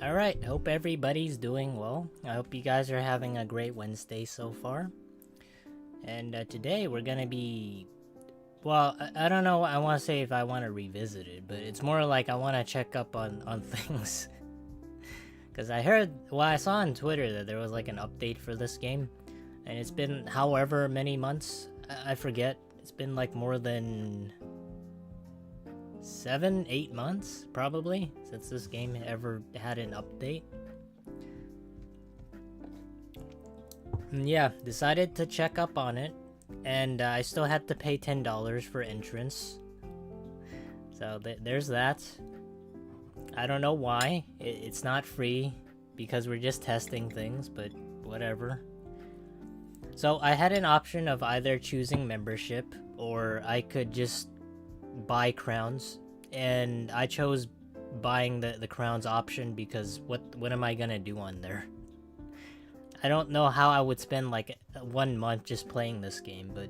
Alright, hope everybody's doing well. I hope you guys are having a great Wednesday so far. And today we're gonna be. Well, I don't know, I want to say if I want to revisit it, but it's more like I want to check up on things. Because I saw on Twitter that there was like an update for this game. And it's been however many months, I forget. It's been like more than 7, 8 months, probably, since this game ever had an update. And yeah, decided to check up on it, and I still had to pay $10 for entrance. So there's that. I don't know why. It's not free, because we're just testing things, but whatever. So I had an option of either choosing membership, or I could just buy crowns, and I chose buying the crowns option because what am I gonna do on there? I don't know how I would spend like 1 month just playing this game, but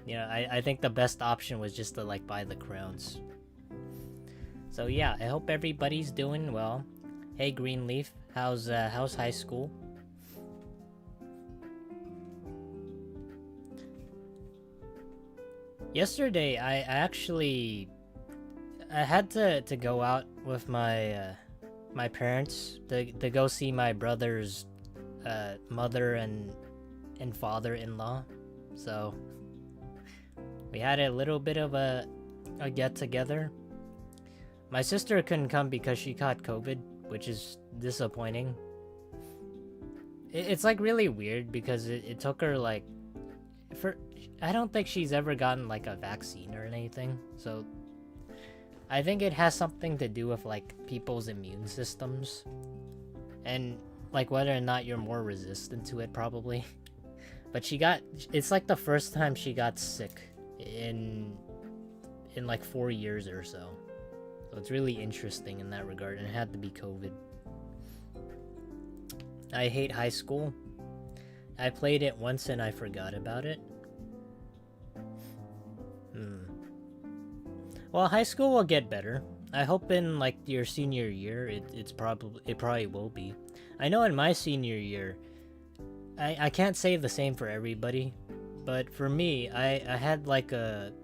you know, I think the best option was just to like buy the crowns. So yeah, I hope everybody's doing well. Hey Greenleaf, how's high school? Yesterday, I had to go out with my parents to go see my brother's mother and father-in-law. So we had a little bit of a get together. My sister couldn't come because she caught COVID, which is disappointing. It's like really weird because it took her like I don't think she's ever gotten like a vaccine or anything, so I think it has something to do with like people's immune systems and like whether or not you're more resistant to it, probably. But it's like the first time she got sick in like 4 years or so. So it's really interesting in that regard, and it had to be COVID. I hate high school. I played it once and I forgot about it. Well, high school will get better. I hope in like your senior year, it probably will be. I know in my senior year, I can't say the same for everybody, but for me, I had like a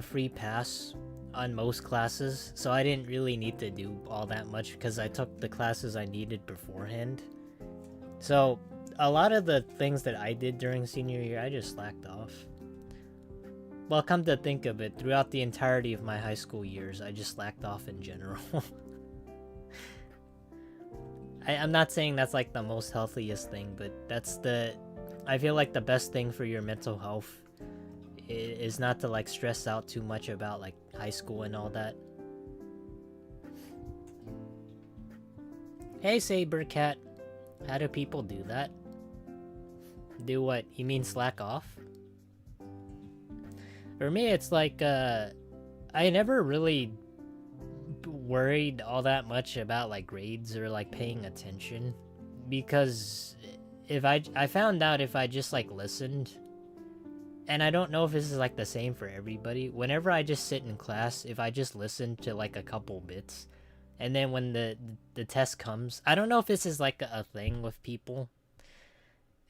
free pass on most classes, so I didn't really need to do all that much because I took the classes I needed beforehand. So a lot of the things that I did during senior year, I just slacked off. Well, come to think of it, throughout the entirety of my high school years, I just slacked off in general. I'm not saying that's like the most healthiest thing, but I feel like the best thing for your mental health is not to like stress out too much about like high school and all that. Hey Sabercat, how do people do that? Do what? You mean slack off? For me, it's like, I never really worried all that much about like grades or like paying attention, because if I found out if I just like listened, and I don't know if this is like the same for everybody, whenever I just sit in class, if I just listen to like a couple bits, and then when the test comes, I don't know if this is like a thing with people.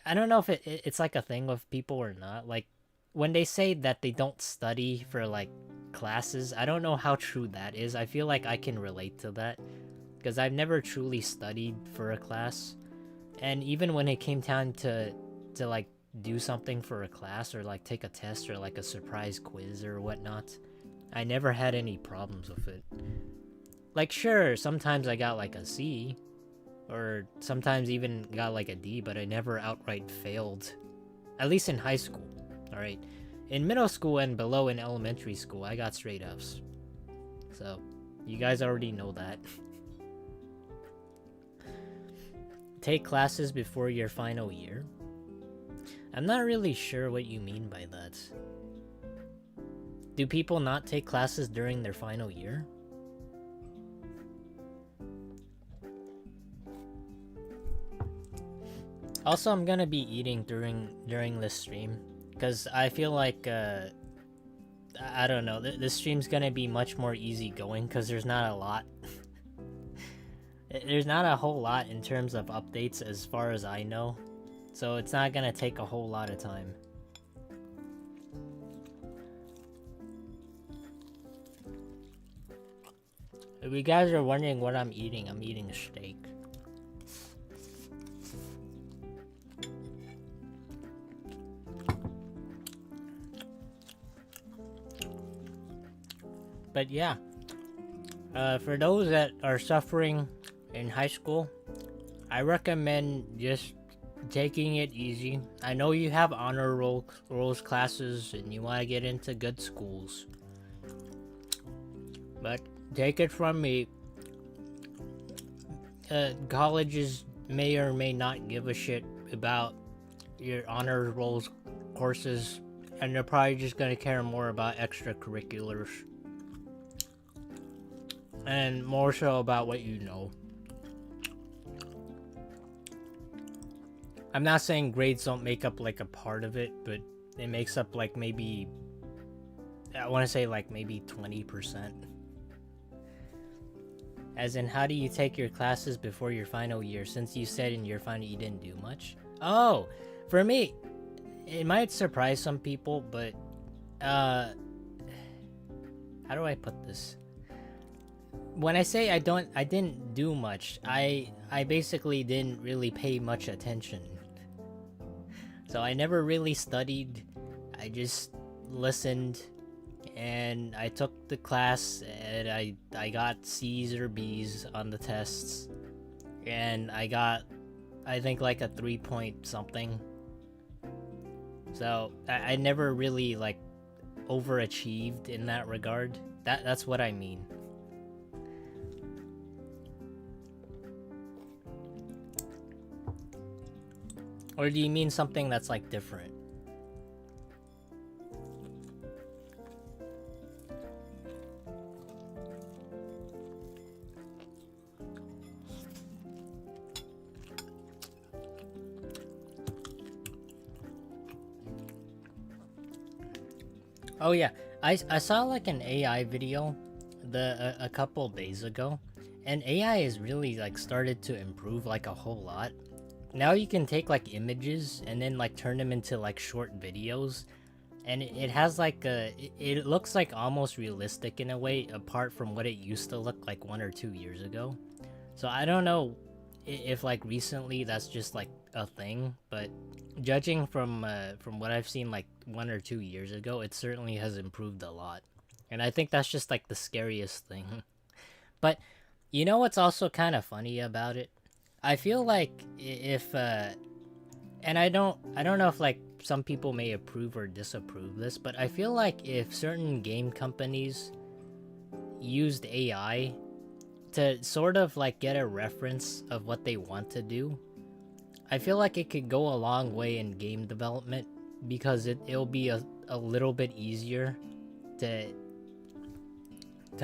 I don't know if it's like a thing with people or not. Like, when they say that they don't study for like classes, I don't know how true that is. I feel like I can relate to that because I've never truly studied for a class, and even when it came time to like do something for a class or like take a test or like a surprise quiz or whatnot, I never had any problems with it. Like, sure, sometimes I got like a C, or sometimes even got like a D, but I never outright failed, at least in high school. Alright, in middle school and below in elementary school, I got straight Fs. So, you guys already know that. Take classes before your final year? I'm not really sure what you mean by that. Do people not take classes during their final year? Also, I'm gonna be eating during this stream, because I feel like, I don't know, this stream's gonna be much more easygoing, because there's not a lot. There's not a whole lot in terms of updates as far as I know, so it's not gonna take a whole lot of time. If you guys are wondering what I'm eating a steak. But yeah, for those that are suffering in high school, I recommend just taking it easy. I know you have honor rolls classes and you want to get into good schools, but take it from me, colleges may or may not give a shit about your honor rolls courses, and they're probably just going to care more about extracurriculars and more so about what you know. I'm not saying grades don't make up like a part of it, but it makes up like maybe, I want to say like maybe 20%. As in, how do you take your classes before your final year, since you said in your final you didn't do much? Oh, for me, it might surprise some people, but how do I put this? When I say I didn't do much, I basically didn't really pay much attention. So I never really studied. I just listened, and I took the class, and I got C's or B's on the tests, and I got, I think, like a 3 point something. So I never really like overachieved in that regard. That's what I mean. Or do you mean something that's like different? Oh yeah, I saw like an AI video a couple days ago, and AI has really like started to improve like a whole lot. Now you can take like images and then like turn them into like short videos, and it has like it looks like almost realistic in a way, apart from what it used to look like 1 or 2 years ago. So I don't know if like recently that's just like a thing, but judging from what I've seen like 1 or 2 years ago, it certainly has improved a lot. And I think that's just like the scariest thing. But you know what's also kind of funny about it? I feel like if and I don't know if like some people may approve or disapprove this, but I feel like if certain game companies used AI to sort of like get a reference of what they want to do, I feel like it could go a long way in game development, because it'll be a little bit easier to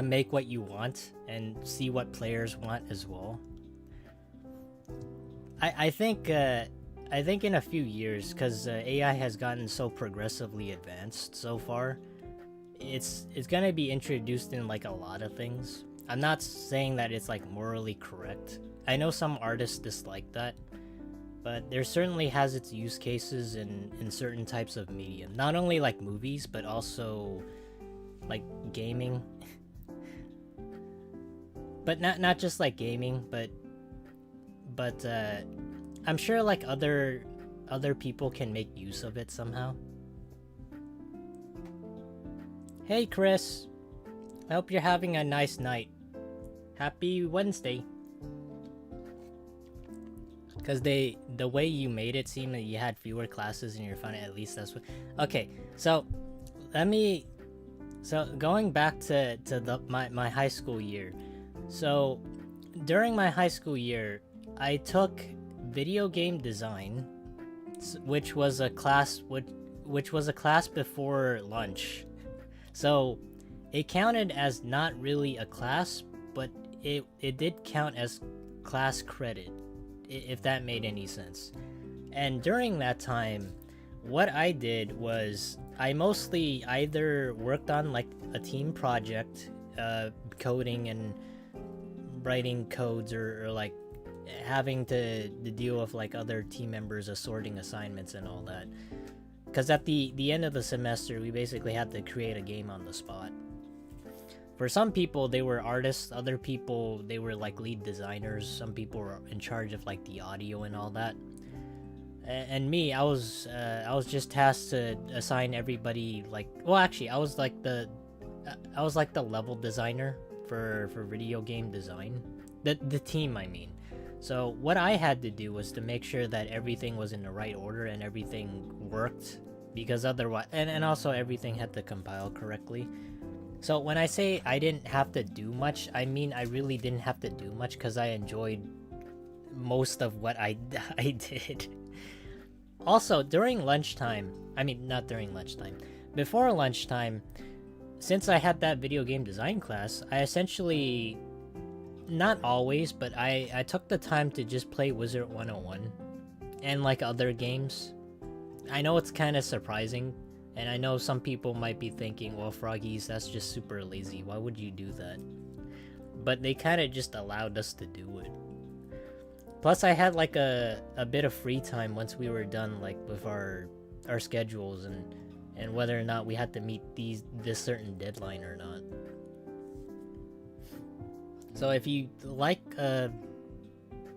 make what you want and see what players want as well. I think in a few years, because AI has gotten so progressively advanced so far, it's gonna be introduced in like a lot of things. I'm not saying that it's like morally correct. I know some artists dislike that, but there certainly has its use cases in certain types of medium. Not only like movies, but also like gaming. But not just like gaming, but I'm sure like other people can make use of it somehow. Hey Chris, I hope you're having a nice night. Happy Wednesday. Because the way you made it seem that you had fewer classes in your fun, at least that's what. Okay, so going back to my high school year. So during my high school year, I took video game design, which was a class before lunch. So it counted as not really a class, but it did count as class credit, if that made any sense. And during that time, what I did was I mostly either worked on like a team project, coding and writing codes or like having to deal with like other team members assorting assignments and all that. Because at the end of the semester, we basically had to create a game on the spot. For some people, they were artists. Other people, they were like lead designers. Some people were in charge of like the audio and all that. And me, I was just tasked to assign everybody like. Well, actually, I was like the level designer for video game design. The team, I mean. So what I had to do was to make sure that everything was in the right order and everything worked, because otherwise, and also everything had to compile correctly. So when I say I didn't have to do much, I mean I really didn't have to do much because I enjoyed most of what I did. Also, during lunchtime, I mean not during lunchtime, before lunchtime, since I had that video game design class, I essentially, not always, but I took the time to just play Wizard101 and like other games. I know it's kind of surprising, and I know some people might be thinking, well, Froggies, that's just super lazy. Why would you do that? But they kind of just allowed us to do it. Plus, I had like a bit of free time once we were done like with our schedules and whether or not we had to meet this certain deadline or not. So if you like,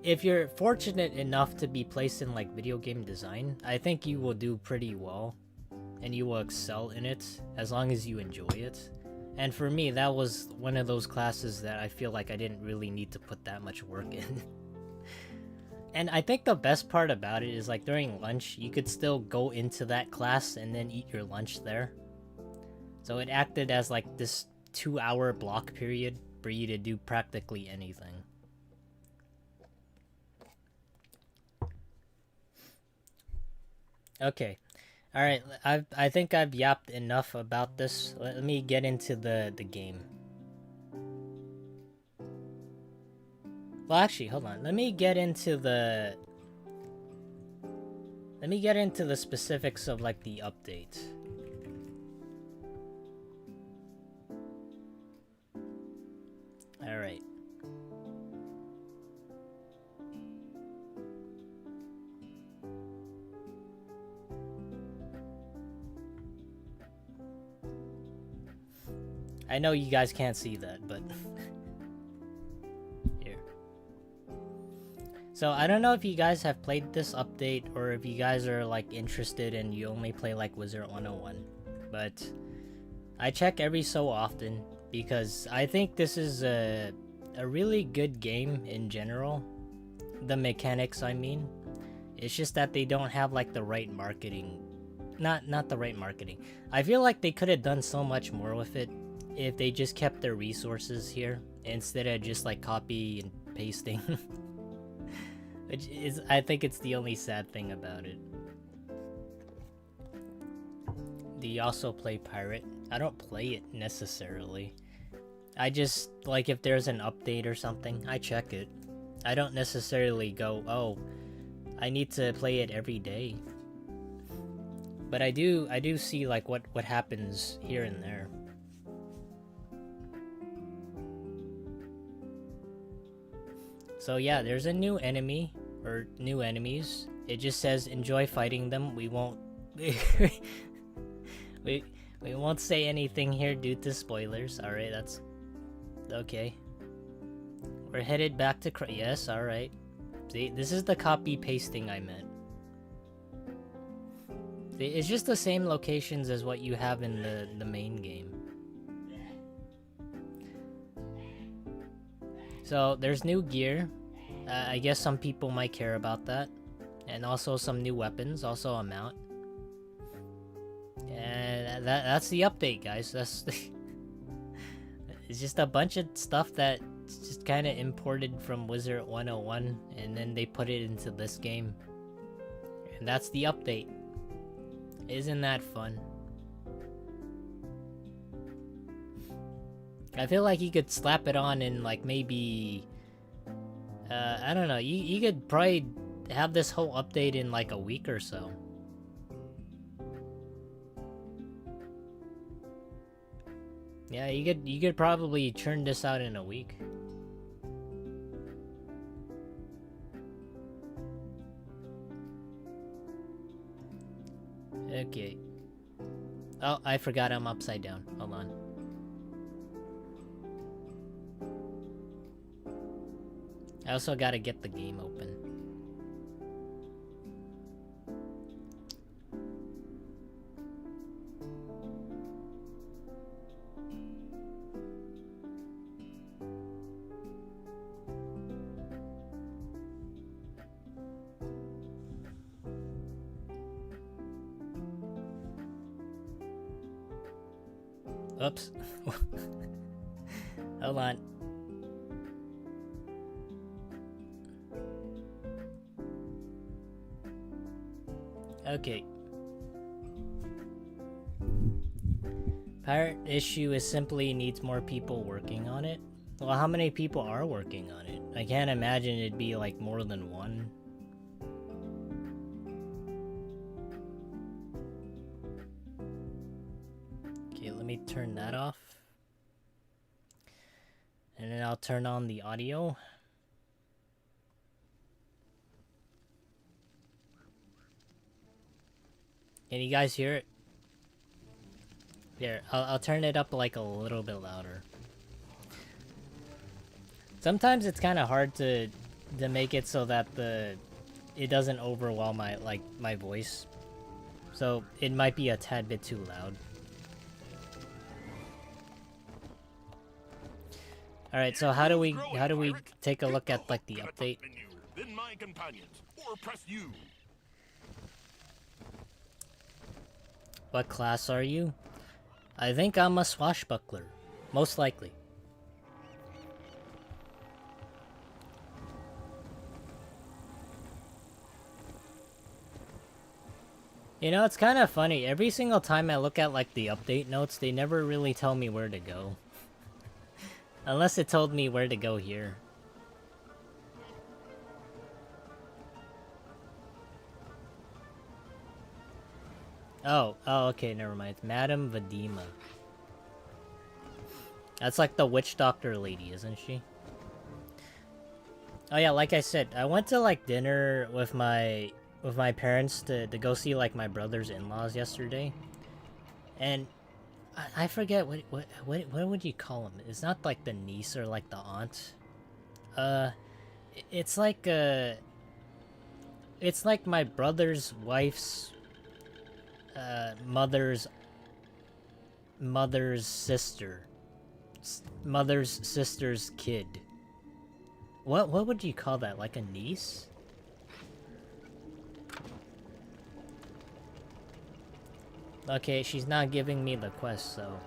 if you're fortunate enough to be placed in like video game design, I think you will do pretty well and you will excel in it as long as you enjoy it. And for me, that was one of those classes that I feel like I didn't really need to put that much work in. And I think the best part about it is like during lunch, you could still go into that class and then eat your lunch there. So it acted as like this 2-hour block period for you to do practically anything. Okay. Alright, I think I've yapped enough about this. Let me get into the game. Well, actually, hold on. Let me get into the specifics of like the update. Alright. I know you guys can't see that, but here. So I don't know if you guys have played this update or if you guys are like interested and you only play like Wizard101, but I check every so often because I think this is a really good game in general. The mechanics, I mean. It's just that they don't have like the right marketing. Not the right marketing. I feel like they could have done so much more with it if they just kept their resources here instead of just like copy and pasting. Which is, I think it's the only sad thing about it. Do you also play Pirate? I don't play it necessarily. I just, like, if there's an update or something, I check it. I don't necessarily go, oh, I need to play it every day. But I do see like what happens here and there. So yeah, there's a new enemy, or new enemies. It just says enjoy fighting them. We won't we won't say anything here due to spoilers. All right, that's okay. We're headed back to yes, all right. See, this is the copy pasting I meant. See, it's just the same locations as what you have in the main game. So there's new gear. I guess some people might care about that. And also some new weapons, also a mount. And that's the update, guys. That's it's just a bunch of stuff that just kind of imported from Wizard101 and then they put it into this game. And that's the update. Isn't that fun? I feel like you could slap it on in like maybe I don't know, you could probably have this whole update in like a week or so. Yeah, you could probably churn this out in a week. Okay. Oh, I forgot I'm upside down. Hold on. I also gotta get the game open. Oops. Hold on. Okay. Pirate issue is simply needs more people working on it. Well, how many people are working on it? I can't imagine it'd be like more than one. Okay, let me turn that off. And then I'll turn on the audio. Can you guys hear it? Here, I'll turn it up like a little bit louder. Sometimes it's kind of hard to make it so that it doesn't overwhelm my voice. So it might be a tad bit too loud. All right, so how do we take a look at like the update? Then my companions, or press U. What class are you? I think I'm a swashbuckler, most likely. You know, it's kind of funny. Every single time I look at like the update notes, they never really tell me where to go. Unless it told me where to go here. Oh, okay, never mind. Madame Vadima. That's like the witch doctor lady, isn't she? Oh yeah, like I said, I went to like dinner with my parents to go see like my brother's in-laws yesterday. And I forget what would you call them? It's not like the niece or like the aunt. It's like my brother's wife's mother's sister's kid. What would you call that? Like a niece? Okay, she's not giving me the quest, so...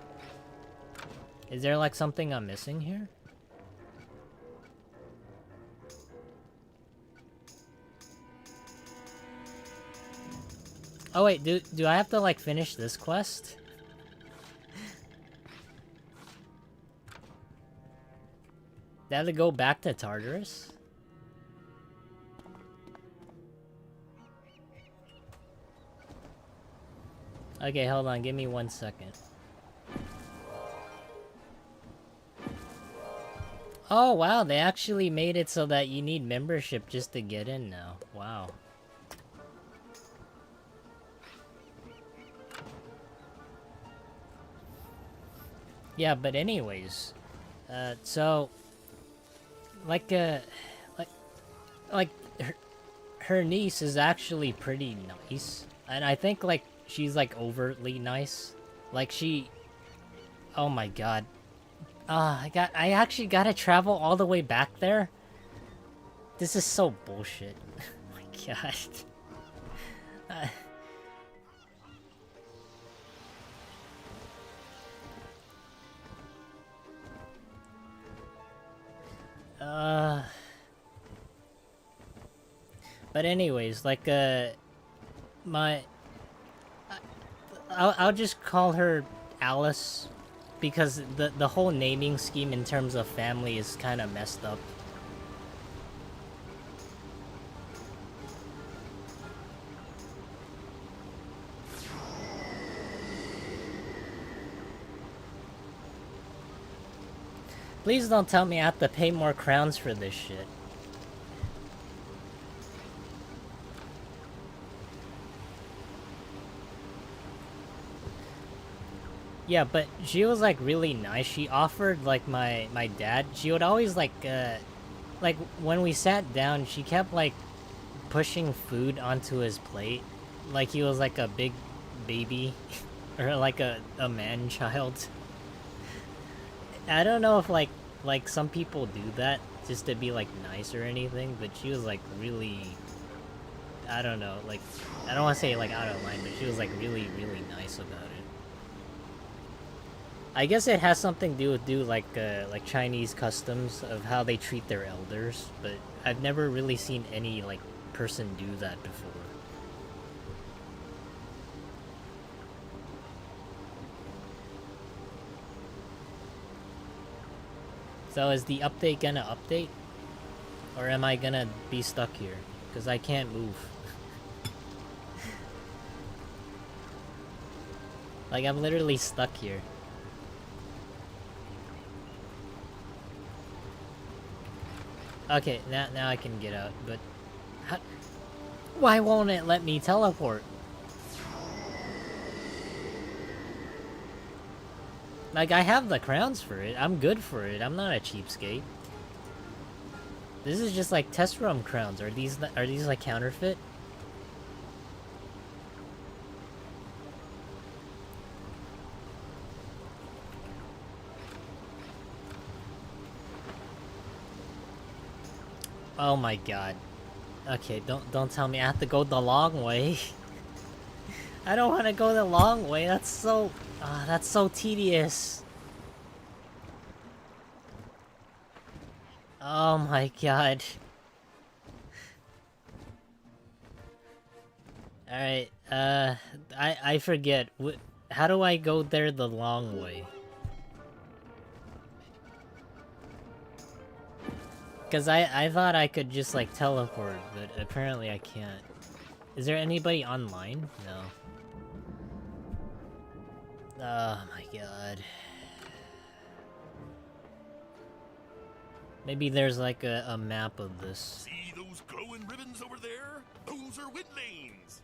Is there like something I'm missing here? Oh wait, do I have to like finish this quest? Do I have to go back to Tartarus? Okay, hold on, give me 1 second. Oh wow, they actually made it so that you need membership just to get in now. Wow. Yeah, but anyways, so like her niece is actually pretty nice, and I think like she's like overtly nice. Like she, oh my god, I actually gotta travel all the way back there. This is so bullshit. Oh my god. But anyways, like, I'll just call her Alice, because the whole naming scheme in terms of family is kind of messed up. Please don't tell me I have to pay more crowns for this shit. Yeah, but she was like really nice. She offered like my dad. She would always like when we sat down, she kept like pushing food onto his plate, like he was like a big baby, or like a man child. I don't know if like some people do that just to be like nice or anything, but she was like really, I don't know, like I don't want to say like out of line, but she was like really nice about it. I guess it has something to do with like Chinese customs of how they treat their elders, but I've never really seen any like person do that before. So is the update gonna update? Or am I gonna be stuck here? Because I can't move. Like, I'm literally stuck here. Okay, now I can get out, but... Why won't it let me teleport? Like, I have the crowns for it. I'm good for it. I'm not a cheapskate. This is just like test room crowns. Are these like counterfeit? Oh my god. Okay, don't tell me I have to go the long way. I don't want to go the long way. That's so tedious. Oh my god. Alright, I forget. How do I go there the long way? Because I thought I could just, like, teleport, but apparently I can't. Is there anybody online? No. Oh my god. Maybe there's, like, a map of this. See those glowing ribbons over there? Those are wind lanes.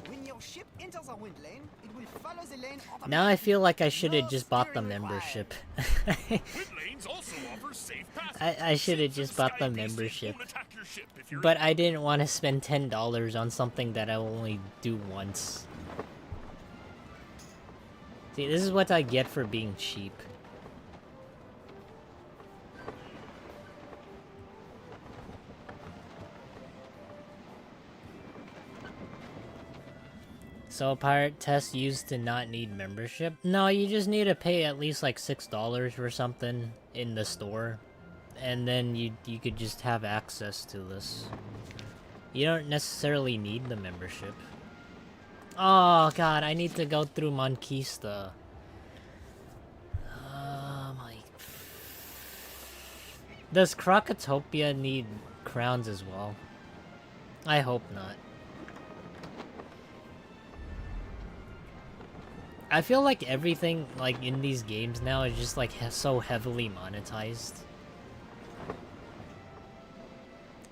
When your ship enters a wind lane, it will follow the lane automatically. Now I feel like I should have No just bought the steering membership. Wind lanes also offer safe passage. I should have Ships just and bought the sky beasts membership. won't attack your ship if you're But in. I didn't want to spend $10 on something that I only do once. See, this is what I get for being cheap. So pirate test used to not need membership? No, you just need to pay at least like $6 for something in the store. And then you could just have access to this. You don't necessarily need the membership. Oh god, I need to go through Monquista. Oh my... Does Crocotopia need crowns as well? I hope not. I feel like everything like in these games now is just like so heavily monetized.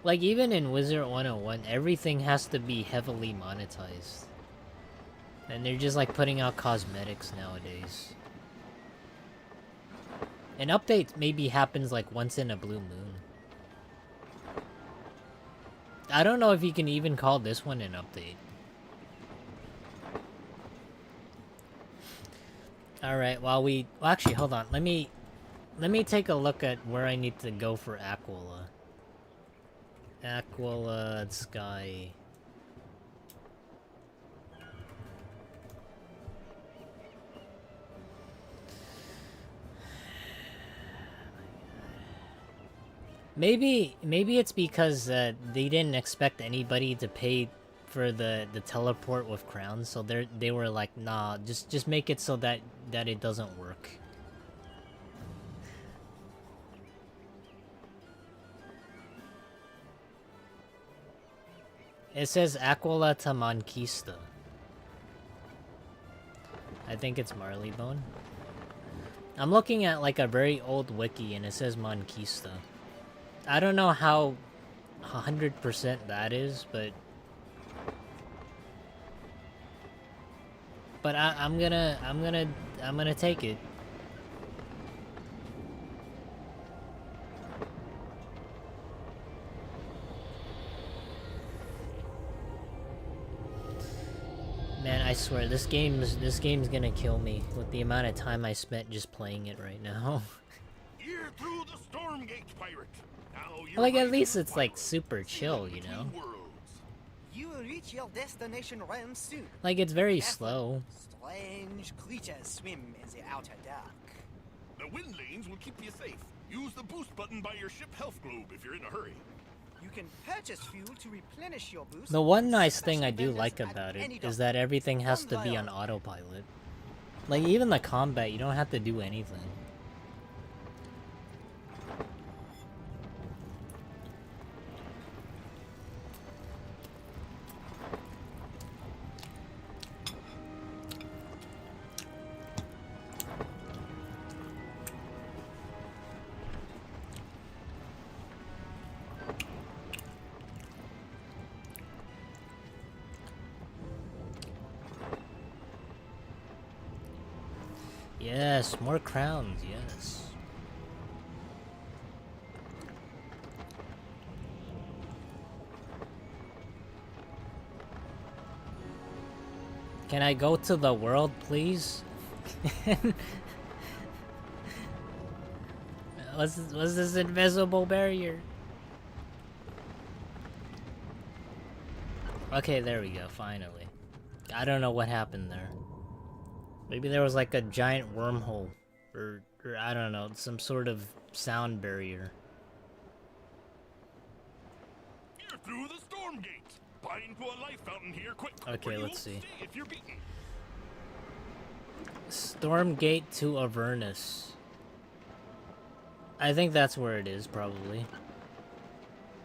Like even in Wizard 101, everything has to be heavily monetized. And they're just like putting out cosmetics nowadays. An update maybe happens like once in a blue moon. I don't know if you can even call this one an update. Alright, well actually hold on, let me take a look at where I need to go for Aquila. Aquila Sky. Maybe it's because they didn't expect anybody to pay for the teleport with crowns, so they were like, nah, just make it so that it doesn't work. It says Aquila to Monquista. I think it's Marleybone. I'm looking at like a very old wiki and it says Monquista. I don't know how 100% that is, but But I'm gonna take it. Man, I swear this game's gonna kill me with the amount of time I spent just playing it right now. You're through the storm gate, pirate. Now you're Like, at riding least the it's like wild, super chill, you know? between worlds. You will reach your destination realm soon. Like, it's very Careful. slow. Strange creatures swim in the outer dark. The wind lanes will keep you safe. Use the boost button by your ship health globe if you're in a hurry. You can purchase fuel to replenish your boost. The one with nice thing I special do vendors like at about it any is dock. that everything has to be on autopilot. Like, even the combat, you don't have to do anything. Yes, more crowns, yes. Can I go to the world, please? What's this invisible barrier? Okay, there we go, finally. I don't know what happened there. Maybe there was like a giant wormhole, or I don't know, some sort of sound barrier. You're through the storm gate. Bind to a life fountain here, quick. Okay, or you let's won't see. stay if you're beaten. Stormgate to Avernus. I think that's where it is, probably.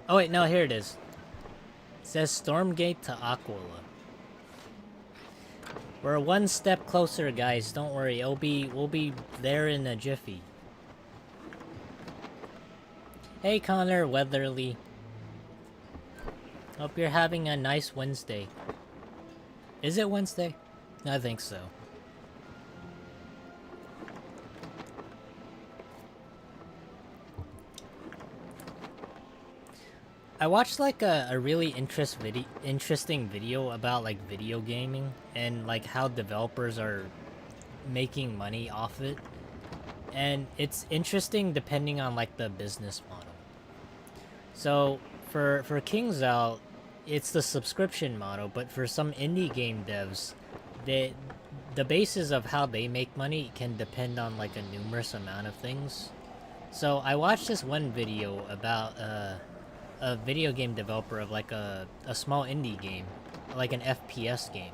Oh wait, no, here it is. It says Stormgate to Aquila. We're one step closer, guys. Don't worry. We'll be there in a jiffy. Hey, Connor Weatherly. Hope you're having a nice Wednesday. Is it Wednesday? I think so. I watched like a really interesting video about like video gaming and like how developers are making money off it. And it's interesting depending on like the business model. So for KingsIsle, it's the subscription model, but for some indie game devs, the basis of how they make money can depend on like a numerous amount of things. So I watched this one video about a video game developer of like a small indie game, like an FPS game,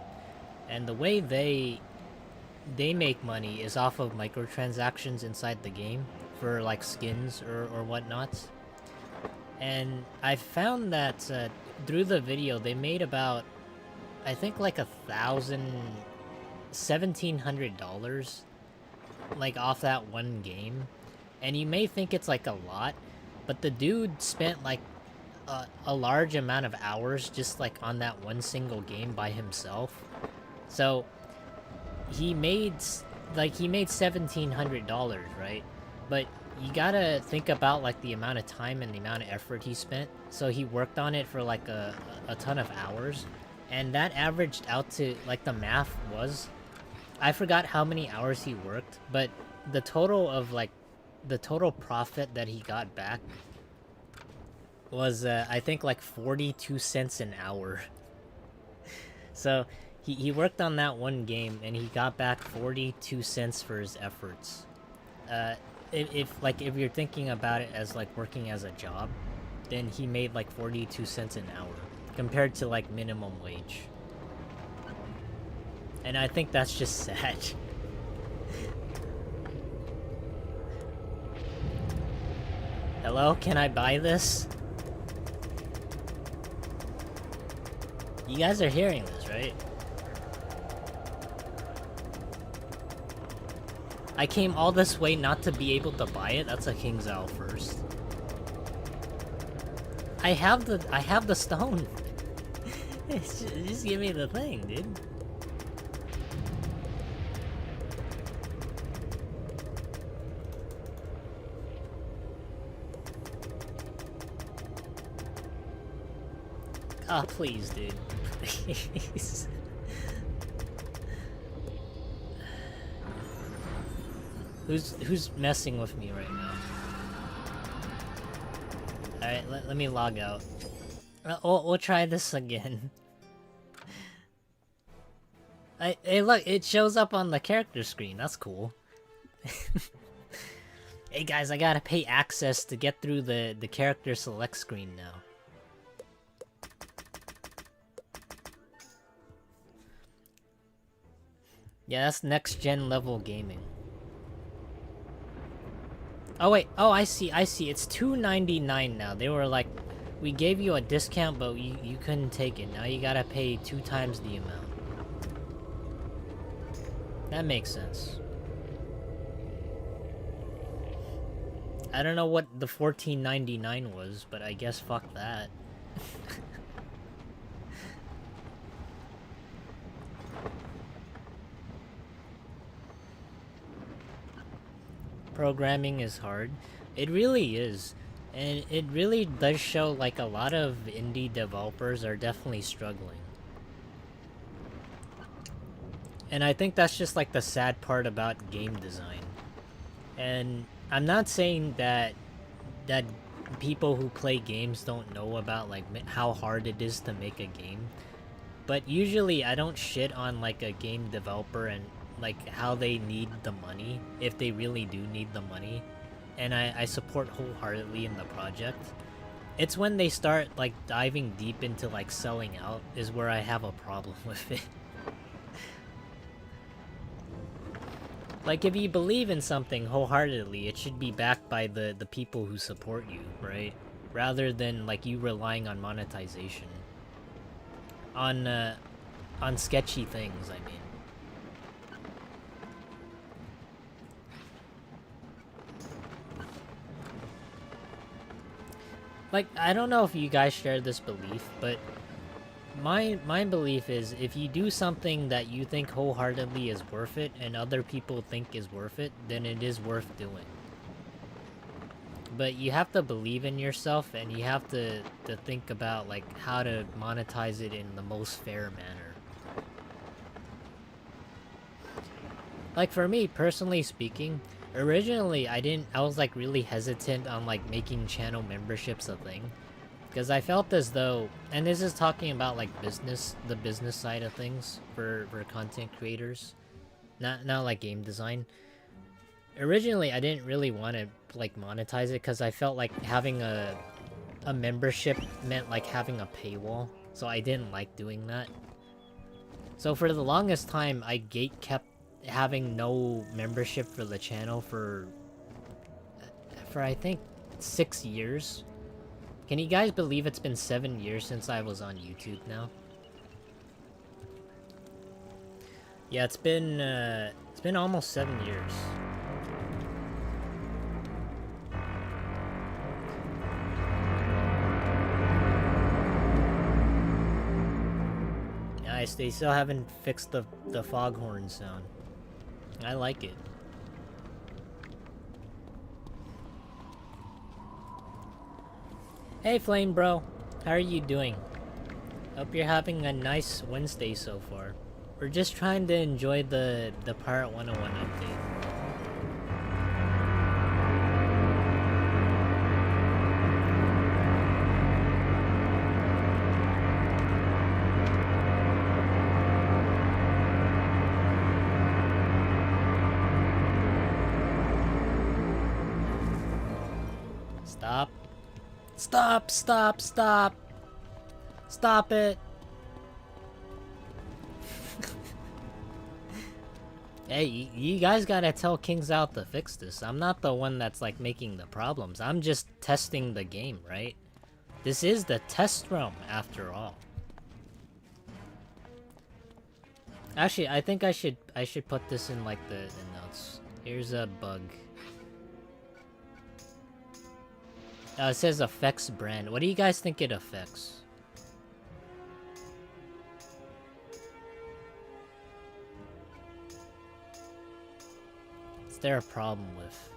and the way they make money is off of microtransactions inside the game for like skins or whatnot. And I found that through the video they made about, I think like $1,700 like off that one game. And you may think it's like a lot, but the dude spent like a large amount of hours just like on that one single game by himself. So he made $1,700, right? But you gotta think about like the amount of time and the amount of effort he spent. So he worked on it for like a ton of hours, and that averaged out to, like, the math was, I forgot how many hours he worked, but the total profit that he got back was I think like 42 cents an hour. So he worked on that one game and he got back 42 cents for his efforts. If you're thinking about it as like working as a job, then he made like 42 cents an hour compared to like minimum wage. And I think that's just sad. Hello, can I buy this? You guys are hearing this, right? I came all this way not to be able to buy it. That's a KingsIsle first. I have the stone. Just give me the thing, dude. Oh, please, dude. Please. Who's messing with me right now? Alright, let me log out. We'll try this again. Hey, look, it shows up on the character screen. That's cool. Hey guys, I gotta pay access to get through the character select screen now. Yeah, that's next gen level gaming. Oh wait, oh I see, it's $2.99 now. They were like, we gave you a discount, but you couldn't take it. Now you gotta pay 2 times the amount. That makes sense. I don't know what the $14.99 was, but I guess fuck that. Programming is hard. It really is. And it really does show like a lot of indie developers are definitely struggling. And I think that's just like the sad part about game design. And I'm not saying that people who play games don't know about like how hard it is to make a game. But usually I don't shit on like a game developer and like how they need the money, if they really do need the money. And I support wholeheartedly in the project. It's when they start like diving deep into like selling out is where I have a problem with it. Like, if you believe in something wholeheartedly, it should be backed by the people who support you, right? Rather than, like, you relying on monetization. On sketchy things, I mean. Like, I don't know if you guys share this belief, but my belief is if you do something that you think wholeheartedly is worth it and other people think is worth it, then it is worth doing. But you have to believe in yourself and you have to think about like how to monetize it in the most fair manner. Like for me, personally speaking, originally I was like really hesitant on like making channel memberships a thing. Because I felt as though, and this is talking about like the business side of things for content creators, not like game design. Originally, I didn't really want to like monetize it because I felt like having a membership meant like having a paywall, so I didn't like doing that. So for the longest time, I kept having no membership for the channel for I think 6 years. Can you guys believe it's been 7 years since I was on YouTube now? Yeah, it's been almost 7 years. Nice, they still haven't fixed the foghorn sound. I like it. Hey Flame Bro, how are you doing? Hope you're having a nice Wednesday so far. We're just trying to enjoy the Pirate101 update. Stop. Stop, stop, stop. Stop it. Hey, you guys gotta tell Kings Out to fix this. I'm not the one that's like making the problems. I'm just testing the game, right? This is the test realm after all. Actually, I think I should put this in like the notes. Here's a bug. It says affects brand. What do you guys think it affects? What's there a problem with?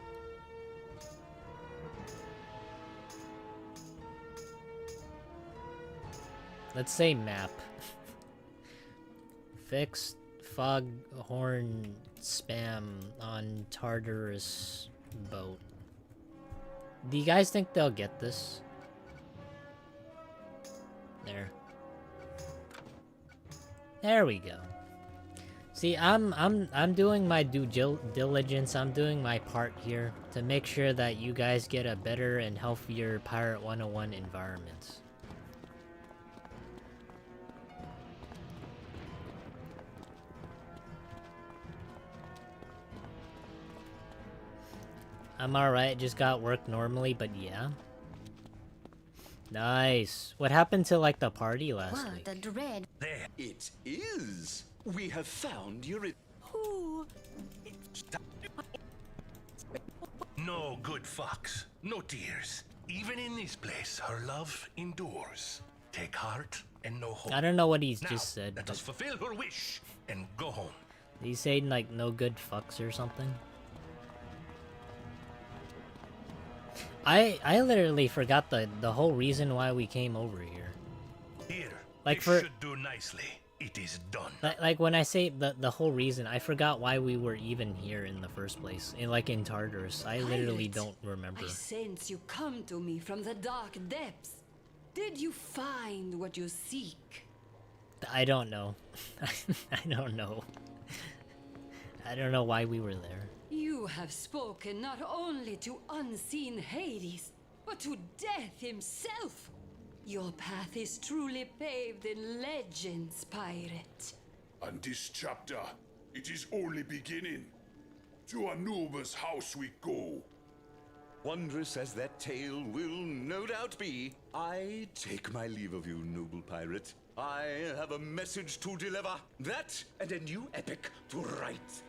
Let's say map. Fixed foghorn spam on Tartarus boat. Do you guys think they'll get this? There we go. See, I'm doing my due diligence. I'm doing my part here to make sure that you guys get a better and healthier Pirate 101 environment. I'm alright, just got work normally, but yeah. Nice. What happened to, like, the party last week? The dread. There it is. We have found your... Who? No good fox, no tears. Even in this place, her love endures. Take heart and no hope. I don't know what he's Now, just said. let us fulfill her wish and go home. He's saying, like, no good fucks or something? I literally forgot the whole reason why we came over here. Here, Like this for- should do nicely. It is done. Like when I say the whole reason, I forgot why we were even here in the first place. In Tartarus, I literally Pirate, don't remember. I sense you come to me from the dark depths. Did you find what you seek? I don't know. I don't know. I don't know why we were there. You have spoken not only to unseen Hades, but to death himself. Your path is truly paved in legends, pirate. And this chapter, it is only beginning. To Anubis' house we go. Wondrous as that tale will no doubt be, I take my leave of you, noble pirate. I have a message to deliver. That and a new epic to write.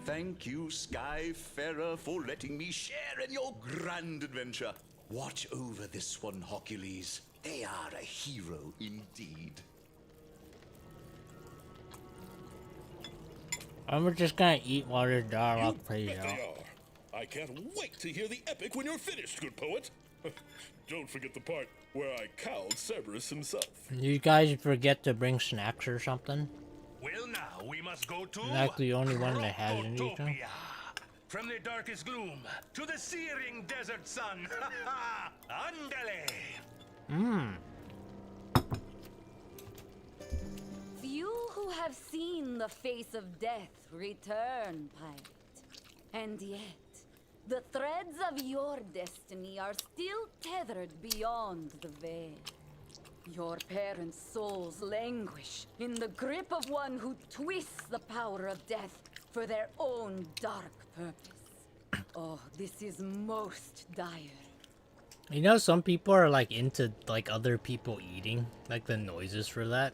Thank you, Skyfarer, for letting me share in your grand adventure. Watch over this one, Hercules. They are a hero indeed. I'm just gonna eat while this dialogue plays Bet out. they are. I can't wait to hear the epic when you're finished, good poet. Don't forget the part where I cowed Cerberus himself. You guys forget to bring snacks or something? Well, now we must go to Not the only one that has anything. Crocotopia. From the darkest gloom to the searing desert sun. Andale! Few who have seen the face of death return, pirate. And yet, the threads of your destiny are still tethered beyond the veil. Your parents' souls languish in the grip of one who twists the power of death for their own dark purpose. Oh, this is most dire. You know, some people are like into like other people eating, like the noises for that.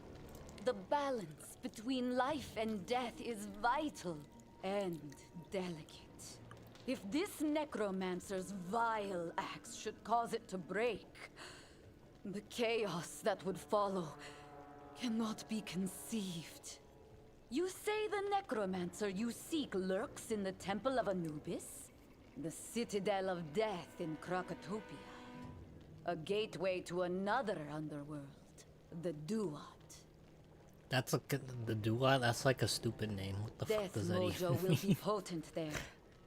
The balance between life and death is vital and delicate. If this necromancer's vile acts should cause it to break, the chaos that would follow cannot be conceived. You say the necromancer you seek lurks in the Temple of Anubis? The citadel of death in Crocotopia. A gateway to another underworld, the Duat. That's like the Dua. That's like a stupid name. What the fuck Death does that mojo even will be mean? potent there,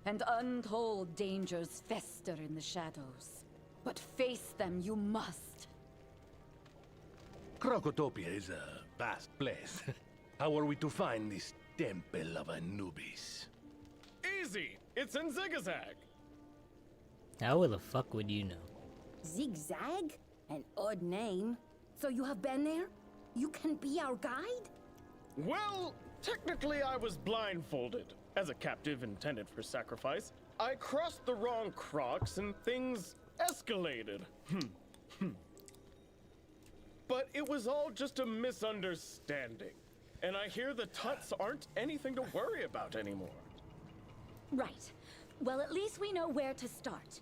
and untold dangers fester in the shadows. But face them you must. Crocotopia is a vast place. How are we to find this Temple of Anubis? Easy! It's in Zigzag! How the fuck would you know? Zigzag? An odd name. So you have been there? You can be our guide? Well, technically I was blindfolded. As a captive intended for sacrifice, I crossed the wrong crocs and things escalated. But it was all just a misunderstanding. And I hear the Tuts aren't anything to worry about anymore. Right. Well, at least we know where to start.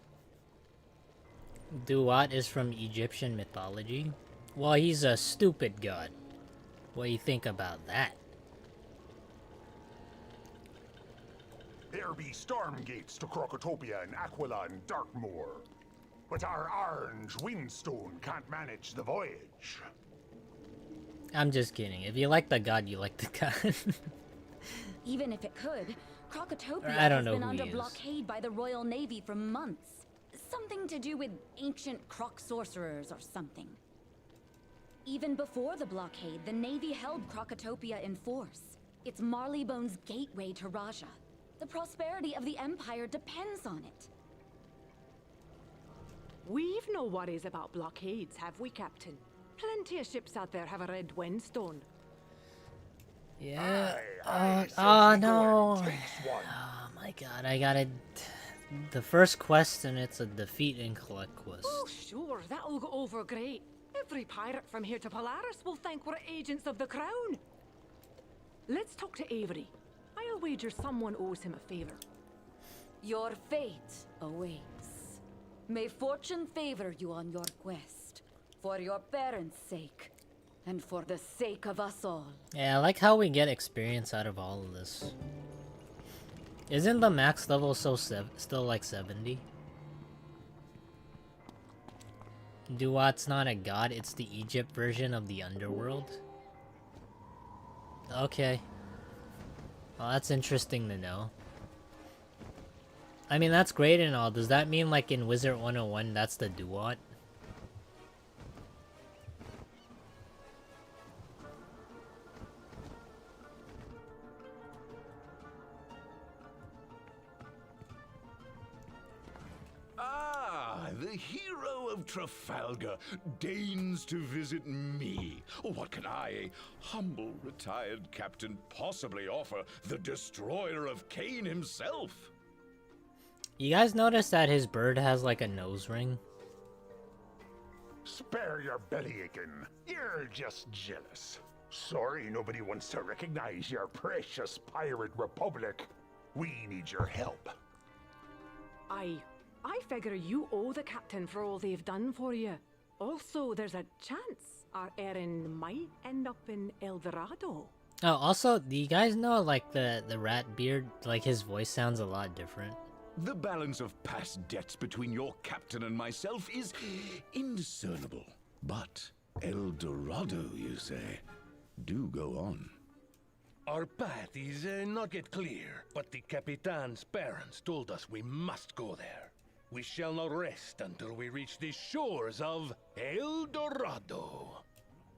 Duat is from Egyptian mythology. Well, he's a stupid god. What do you think about that? There be storm gates to Crocotopia and Aquila and Darkmoor. But our orange windstone can't manage the voyage. I'm just kidding. If you like the god, you like the god. Even if it could, Krakatopia I don't has know been who he under is. blockade by the Royal Navy for months. Something to do with ancient croc sorcerers or something. Even before the blockade, the Navy held Krakatopia in force. It's Marleybone's gateway to Raja. The prosperity of the Empire depends on it. We've no worries about blockades, have we, Captain? Plenty of ships out there have a red windstone. Yeah. Aye, Oh since we no. going, takes one. Oh my god, I got it. The first quest, and it's a defeat and collect quest. Oh, sure, that'll go over great. Every pirate from here to Polaris will think we're agents of the Crown. Let's talk to Avery. I'll wager someone owes him a favor. Your fate awaits. May fortune favor you on your quest. For your parents' sake. And for the sake of us all. Yeah, I like how we get experience out of all of this. Isn't the max level still like 70? WOAH's not a god, it's the Egypt version of the underworld? Okay. Well, that's interesting to know. I mean, that's great and all. Does that mean, like, in Wizard 101, that's the WOAH? Ah, the hero of Trafalgar deigns to visit me. What can I, a humble retired captain, possibly offer the destroyer of Cain himself? You guys notice that his bird has, like, a nose ring? Spare your belly aching. You're just jealous. Sorry nobody wants to recognize your precious pirate republic. We need your help. I figure you owe the captain for all they've done for you. Also, there's a chance our errand might end up in El Dorado. Oh, also, do you guys know, like, the rat beard, like, his voice sounds a lot different? The balance of past debts between your captain and myself is indiscernible. But El Dorado, you say? Do go on. Our path is not yet clear, but the Capitan's parents told us we must go there. We shall not rest until we reach the shores of El Dorado.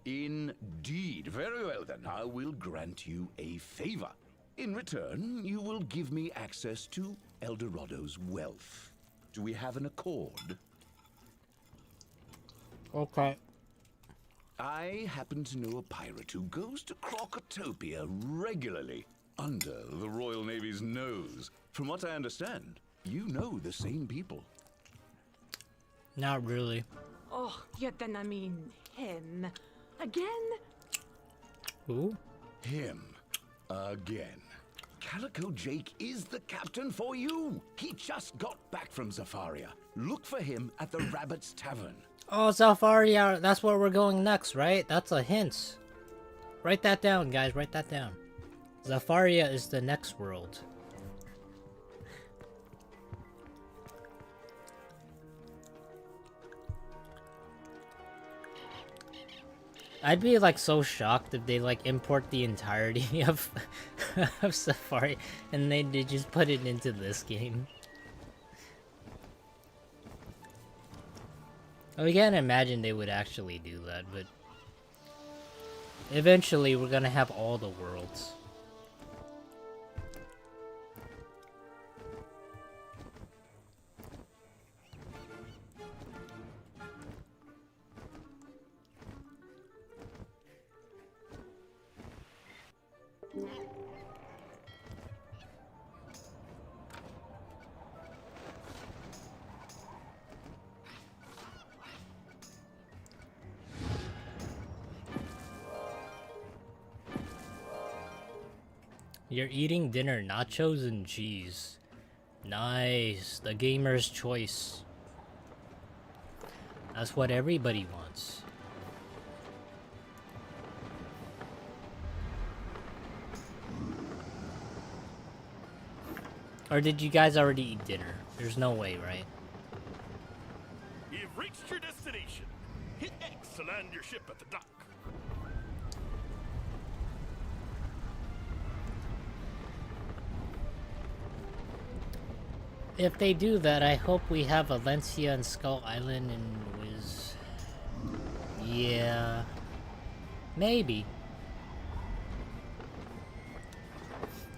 Indeed. Very well then, I will grant you a favor. In return, you will give me access to El Dorado's wealth. Do we have an accord? Okay. I happen to know a pirate who goes to Krakatopia regularly, under the Royal Navy's nose. From what I understand, you know the same people. Not really. Oh, you didn't mean him. Again? Who? Him. Again. Calico Jake is the captain for you. He just got back from Zafaria. Look for him at the Rabbit's Tavern. Oh, Zafaria, that's where we're going next, right? That's a hint. Write that down, guys, write that down. Zafaria is the next world. I'd be like so shocked if they like import the entirety of of Safari and they just put it into this game. We can't imagine they would actually do that, but eventually we're gonna have all the worlds. You're eating dinner, nachos and cheese. Nice, the gamer's choice. That's what everybody wants. Or did you guys already eat dinner? There's no way, right? You've reached your destination. Hit X to land your ship at the dock. If they do that, I hope we have Valencia and Skull Island and Wiz. Yeah. Maybe.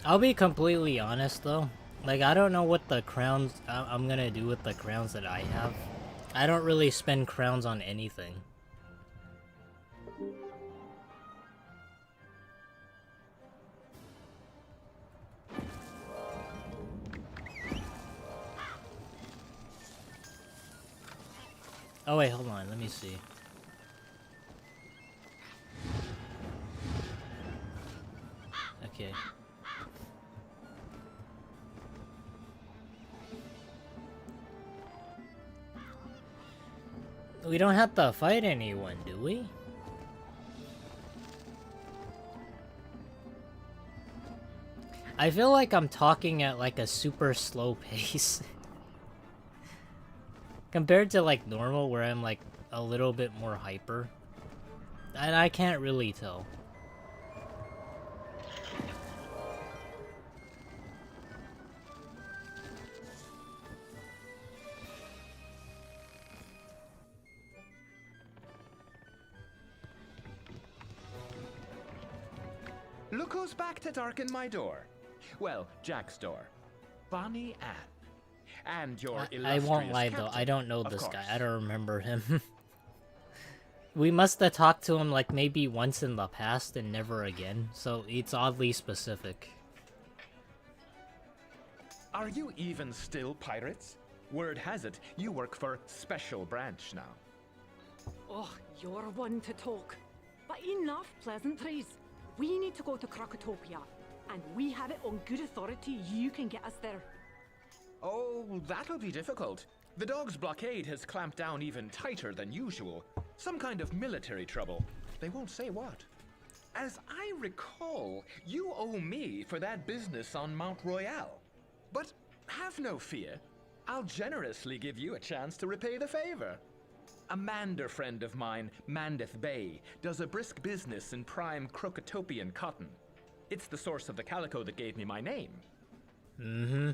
I'll be completely honest though. Like, I don't know what the crowns I'm gonna do with the crowns that I have. I don't really spend crowns on anything. Oh wait, hold on, let me see. Okay. We don't have to fight anyone, do we? I feel like I'm talking at like a super slow pace. Compared to like normal where I'm like a little bit more hyper. And I can't really tell. Look who's back to darken my door. Well, Jack's door. Bonnie Ann. And your I won't lie captain, though, I don't know this course. guy. I don't remember him. We must have talked to him like maybe once in the past and never again, so it's oddly specific. Are you even still pirates? Word has it, you work for Special Branch now. Oh, you're one to talk. But enough pleasantries. We need to go to Krokotopia, and we have it on good authority you can get us there. Oh, that'll be difficult. The dog's blockade has clamped down even tighter than usual. Some kind of military trouble. They won't say what. As I recall, you owe me for that business on Mount Royal. But have no fear. I'll generously give you a chance to repay the favor. A Mander friend of mine, Mandeth Bay, does a brisk business in prime Krokotopian cotton. It's the source of the calico that gave me my name. Mm-hmm.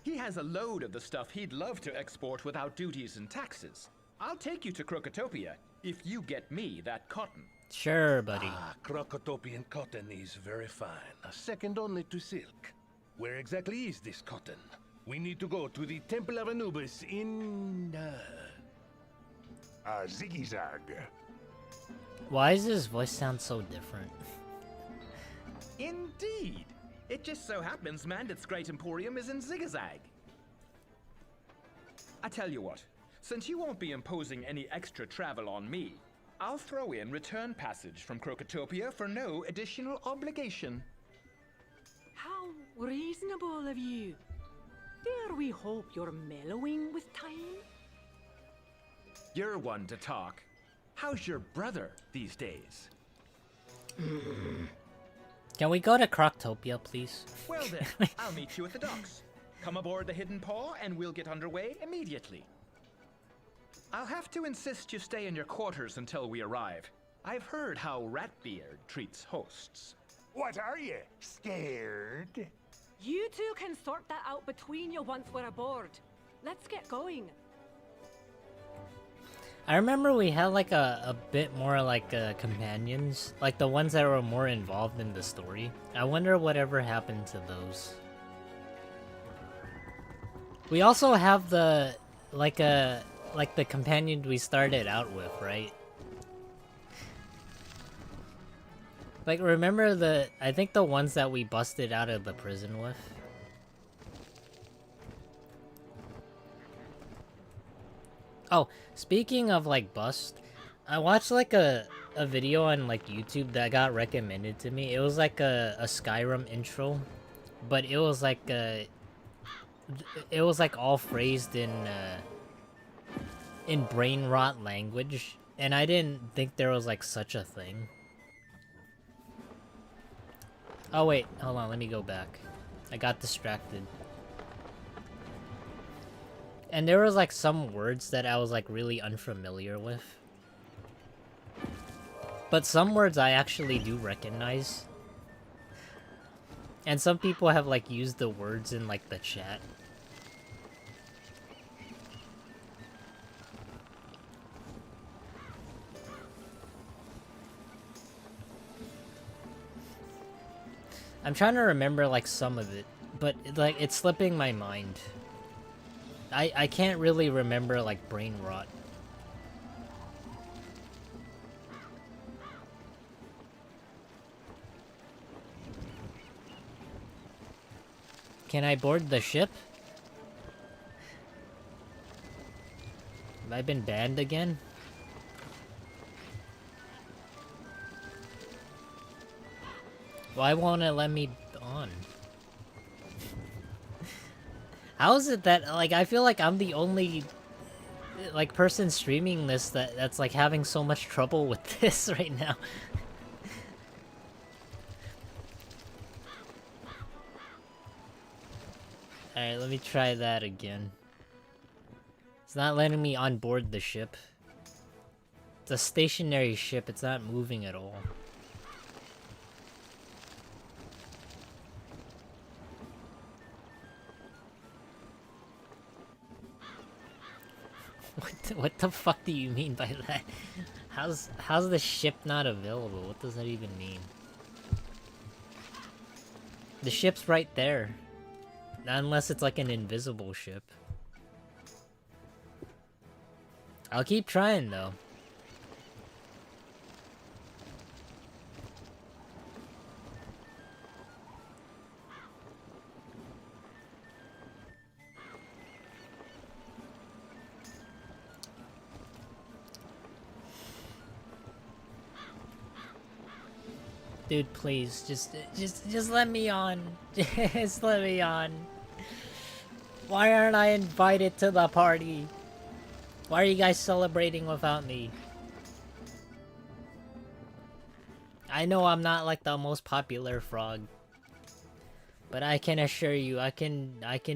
He has a load of the stuff he'd love to export without duties and taxes. I'll take you to Krokotopia if you get me that cotton. Sure, buddy. Ah, Krokotopian cotton is very fine, second only to silk. Where exactly is this cotton? We need to go to the Temple of Anubis in... Ziggy-zag. Why does his voice sound so different? Indeed. It just so happens Mandeth's Great Emporium is in Zigzag. I tell you what, since you won't be imposing any extra travel on me, I'll throw in return passage from Krokotopia for no additional obligation. How reasonable of you. Dare we hope you're mellowing with time? You're one to talk. How's your brother these days? Can we go to Krokotopia, please? Well then, I'll meet you at the docks. Come aboard the Hidden Paw and we'll get underway immediately. I'll have to insist you stay in your quarters until we arrive. I've heard how Ratbeard treats hosts. What are you, scared? You two can sort that out between you once we're aboard. Let's get going. I remember we had like a bit more like companions, like the ones that were more involved in the story. I wonder whatever happened to those. We also have the like the companion we started out with, right? Like, remember I think the ones that we busted out of the prison with? Oh, speaking of like bust, I watched like a video on like YouTube that got recommended to me. It was like a Skyrim intro, but it was like all phrased in brain rot language, and I didn't think there was like such a thing. Oh wait, hold on, let me go back. I got distracted. And there was like some words that I was like really unfamiliar with. But some words I actually do recognize. And some people have like used the words in like the chat. I'm trying to remember like some of it, but like it's slipping my mind. I can't really remember like brain rot. Can I board the ship? Have I been banned again? Why won't it let me on? How is it that, like, I feel like I'm the only, like, person streaming this that's, like, having so much trouble with this right now? Alright, let me try that again. It's not letting me on board the ship. It's a stationary ship, it's not moving at all. What the fuck do you mean by that? How's the ship not available? What does that even mean? The ship's right there. Unless it's like an invisible ship. I'll keep trying though. Dude, please, just let me on. Just let me on. Why aren't I invited to the party? Why are you guys celebrating without me? I know I'm not like the most popular frog, but I can assure you, I can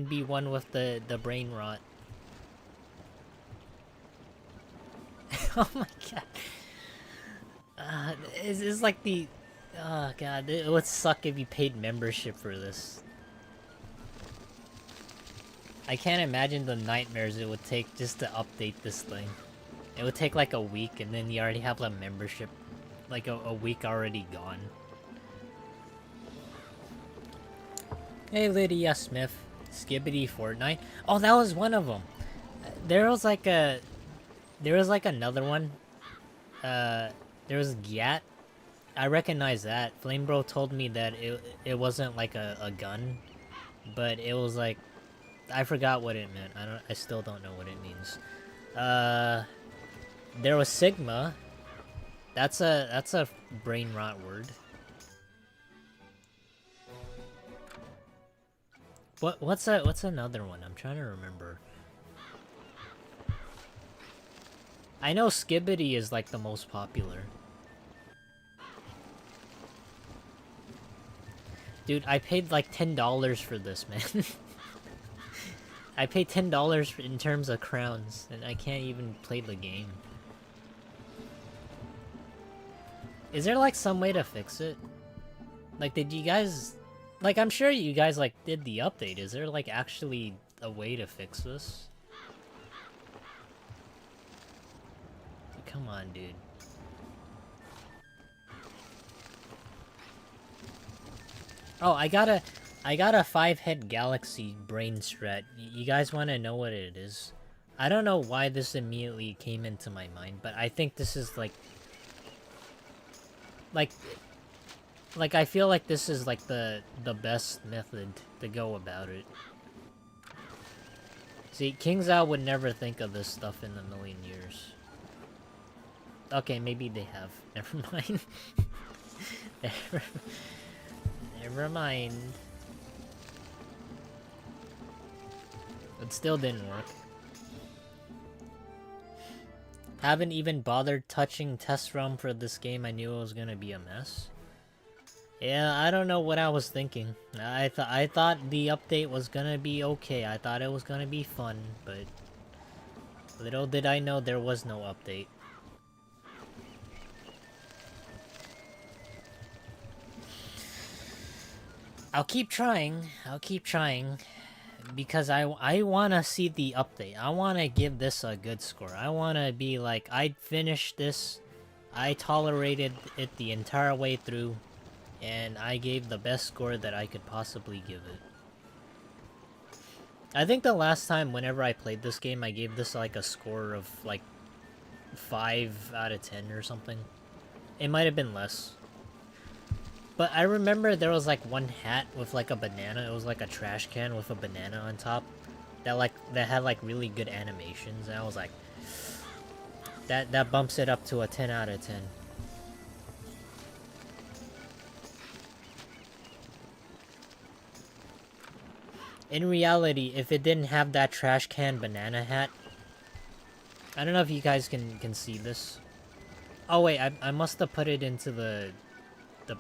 be one with the brain rot. Oh my god. It's like the... Oh god, it would suck if you paid membership for this. I can't imagine the nightmares it would take just to update this thing. It would take like a week and then you already have a membership. Like a week already gone. Hey Lydia Smith. Skibbity Fortnite. Oh, that was one of them. There was like another one. There was Gyat. I recognize that. Flamebro told me that it wasn't like a gun, but it was like, I forgot what it meant. I still don't know what it means. There was Sigma. That's a brain rot word. What's another one? I'm trying to remember. I know Skibbity is like the most popular. Dude, I paid like $10 for this, man. I paid $10 in terms of crowns, and I can't even play the game. Is there like some way to fix it? Like, did you guys... Like, I'm sure you guys like did the update. Is there like actually a way to fix this? Come on, dude. Oh, I got a 5-head galaxy brain strat. You guys want to know what it is? I don't know why this immediately came into my mind, but I think this is like I feel like this is like the best method to go about it. See, King's Out would never think of this stuff in a million years. Okay, maybe they have. Never mind. Never mind. It still didn't work. Haven't even bothered touching test realm for this game. I knew it was gonna be a mess. Yeah, I don't know what I was thinking. I thought the update was gonna be okay. I thought it was gonna be fun, but little did I know there was no update. I'll keep trying. Because I want to see the update. I want to give this a good score. I want to be like, I finished this. I tolerated it the entire way through. and I gave the best score that I could possibly give it. I think the last time whenever I played this game, I gave this like a score of like 5 out of 10 or something. It might have been less. But I remember there was like one hat with like a banana. It was like a trash can with a banana on top. That had like really good animations, and I was like, that bumps it up to a 10 out of 10. In reality, if it didn't have that trash can banana hat, I don't know if you guys can see this. Oh wait, I must have put it into the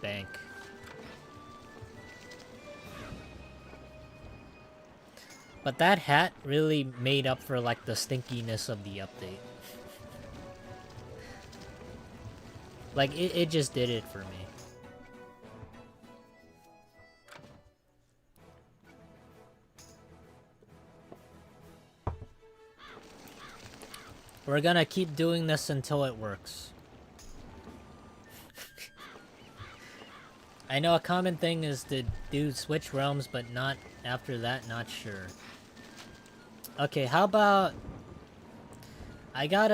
bank. But that hat really made up for like the stinkiness of the update. Like it just did it for me. We're gonna keep doing this until it works. I know a common thing is to do switch realms, but not after that, not sure. Okay, how about... I got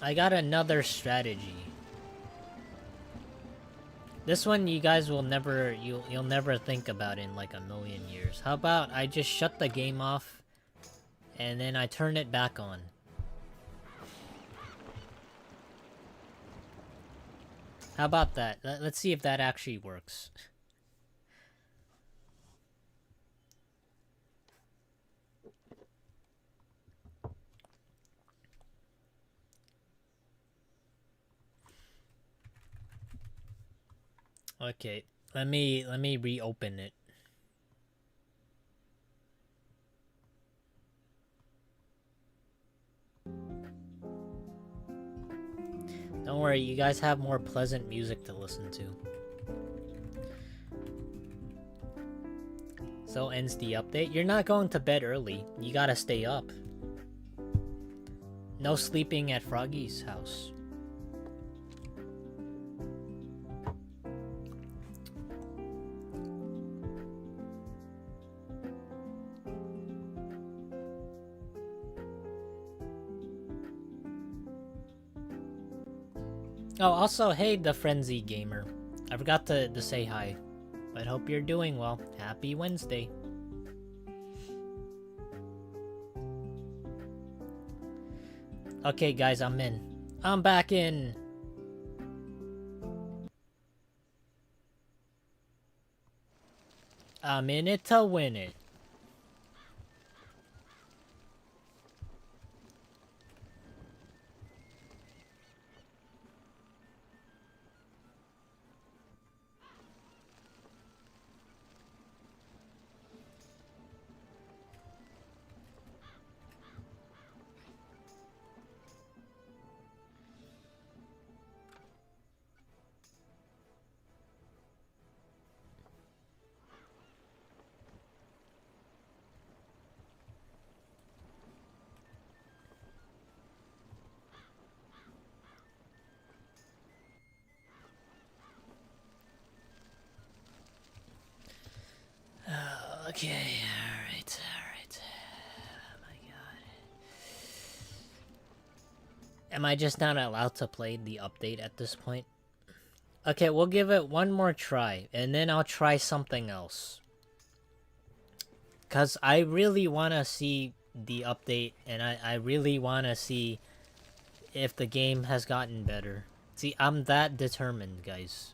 another strategy. This one you guys will never... You'll never think about in like a million years. How about I just shut the game off, and then I turn it back on. How about that? Let's see if that actually works. Okay, let me reopen it. Don't worry, you guys have more pleasant music to listen to. So ends the update. You're not going to bed early. You gotta stay up. No sleeping at Froggy's house. Oh, also, hey, the Frenzy Gamer. I forgot to say hi, but hope you're doing well. Happy Wednesday. Okay, guys, I'm in. I'm back in. I'm in it to win it. Okay, alright. Oh my god. Am I just not allowed to play the update at this point? Okay, we'll give it one more try, and then I'll try something else. Cause I really wanna see the update, and I really wanna see if the game has gotten better. See, I'm that determined, guys.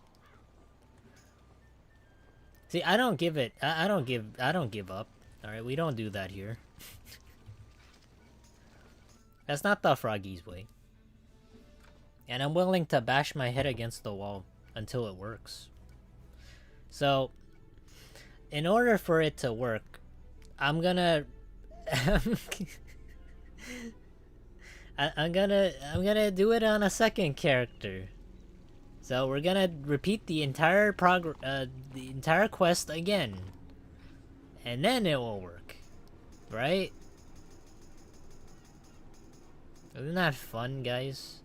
See, I don't give up. Alright, we don't do that here. That's not the Froggy's way. And I'm willing to bash my head against the wall until it works. So, in order for it to work, I'm gonna... I'm gonna do it on a second character. So we're gonna repeat the entire quest again, and then it will work, right? Isn't that fun, guys?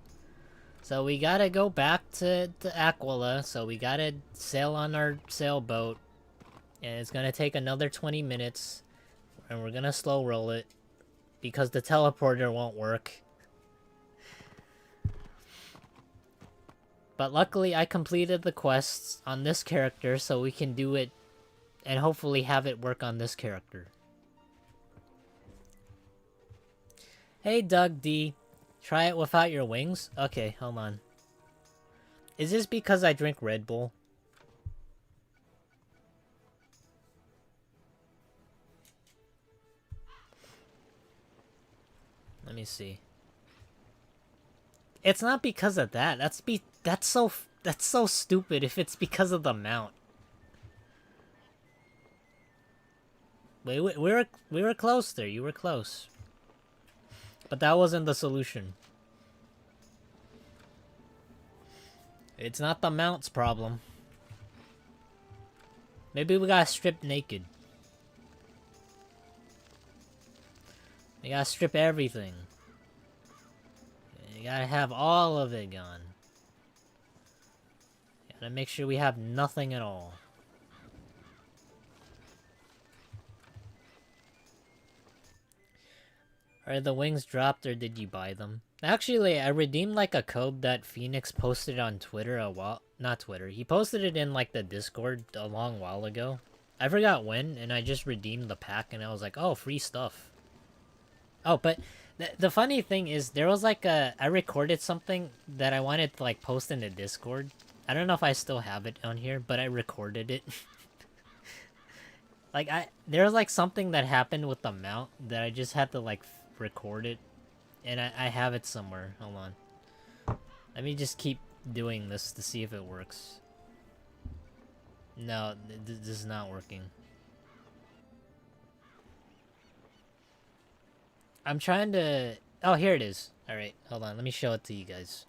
So we gotta go back to Aquila, so we gotta sail on our sailboat. And it's gonna take another 20 minutes. And we're gonna slow roll it. Because the teleporter won't work. But luckily I completed the quests on this character, so we can do it and hopefully have it work on this character. Hey Doug D. Try it without your wings? Okay, hold on. Is this because I drink Red Bull? Let me see. It's not because of that. That's so stupid if it's because of the mount. Wait, we were close there. You were close. But that wasn't the solution. It's not the mount's problem. Maybe we gotta strip naked. We gotta strip everything. You gotta have all of it gone. Gotta make sure we have nothing at all. Are the wings dropped or did you buy them? Actually, I redeemed like a code that Phoenix posted on Twitter a while... Not Twitter. He posted it in like the Discord a long while ago. I forgot when, and I just redeemed the pack and I was like, oh, free stuff. Oh, but the funny thing is there was like I recorded something that I wanted to like post in the Discord. I don't know if I still have it on here, but I recorded it. Like there was like something that happened with the mount that I just had to like record it, and I have it somewhere. Hold on, let me just keep doing this to see if it works. No, this is not working. I'm trying to... Oh, here it is. Alright, hold on, let me show it to you guys.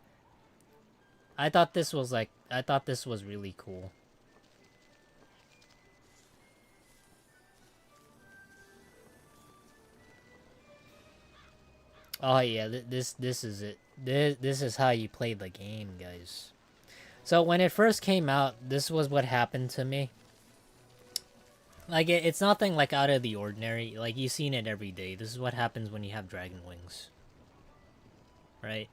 I thought this was like... I thought this was really cool. Oh yeah, this is it. This is how you play the game, guys. So when it first came out, this was what happened to me. Like it's nothing like out of the ordinary. Like you've seen it every day. This is what happens when you have dragon wings, right?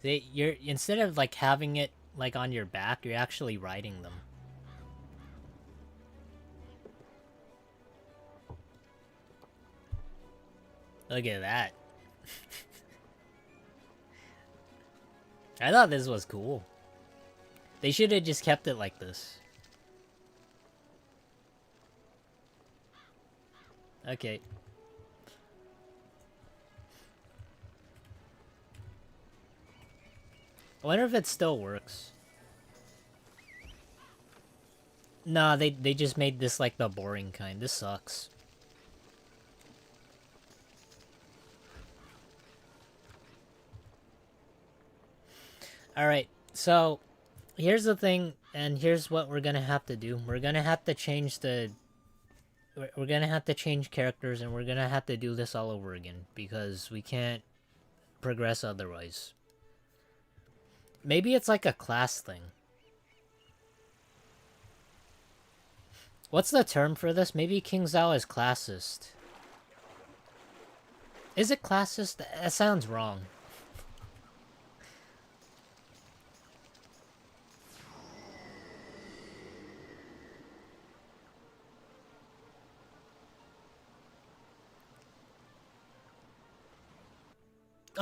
You're instead of like having it like on your back, you're actually riding them. Look at that. I thought this was cool. They should have just kept it like this. Okay. I wonder if it still works. Nah, they just made this like the boring kind. This sucks. Alright, so here's the thing, and here's what we're gonna have to do. We're gonna have to change the... We're gonna have to change characters, and we're gonna have to do this all over again, because we can't progress otherwise. Maybe it's like a class thing. What's the term for this? Maybe King Zhao is classist. Is it classist? That sounds wrong.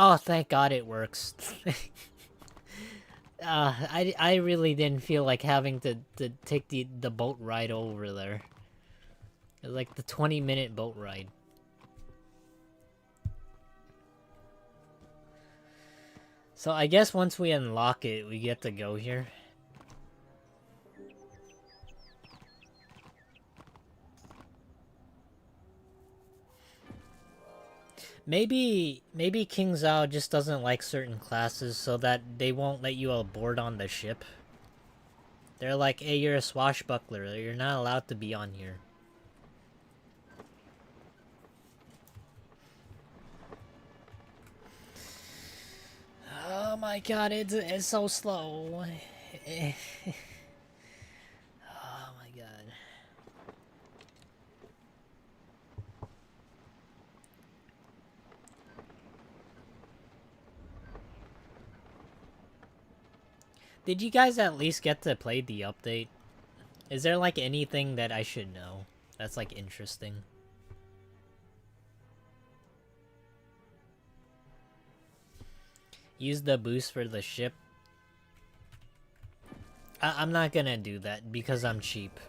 Oh, thank God it works. I really didn't feel like having to take the boat ride over there. It was like the 20-minute boat ride. So I guess once we unlock it, we get to go here. Maybe King Zhao just doesn't like certain classes so that they won't let you aboard on the ship. They're like, hey, you're a swashbuckler, you're not allowed to be on here. my god, it's so slow. Oh my god. Did you guys at least get to play the update? Is there like anything that I should know that's like interesting? Use the boost for the ship. I'm not gonna do that because I'm cheap.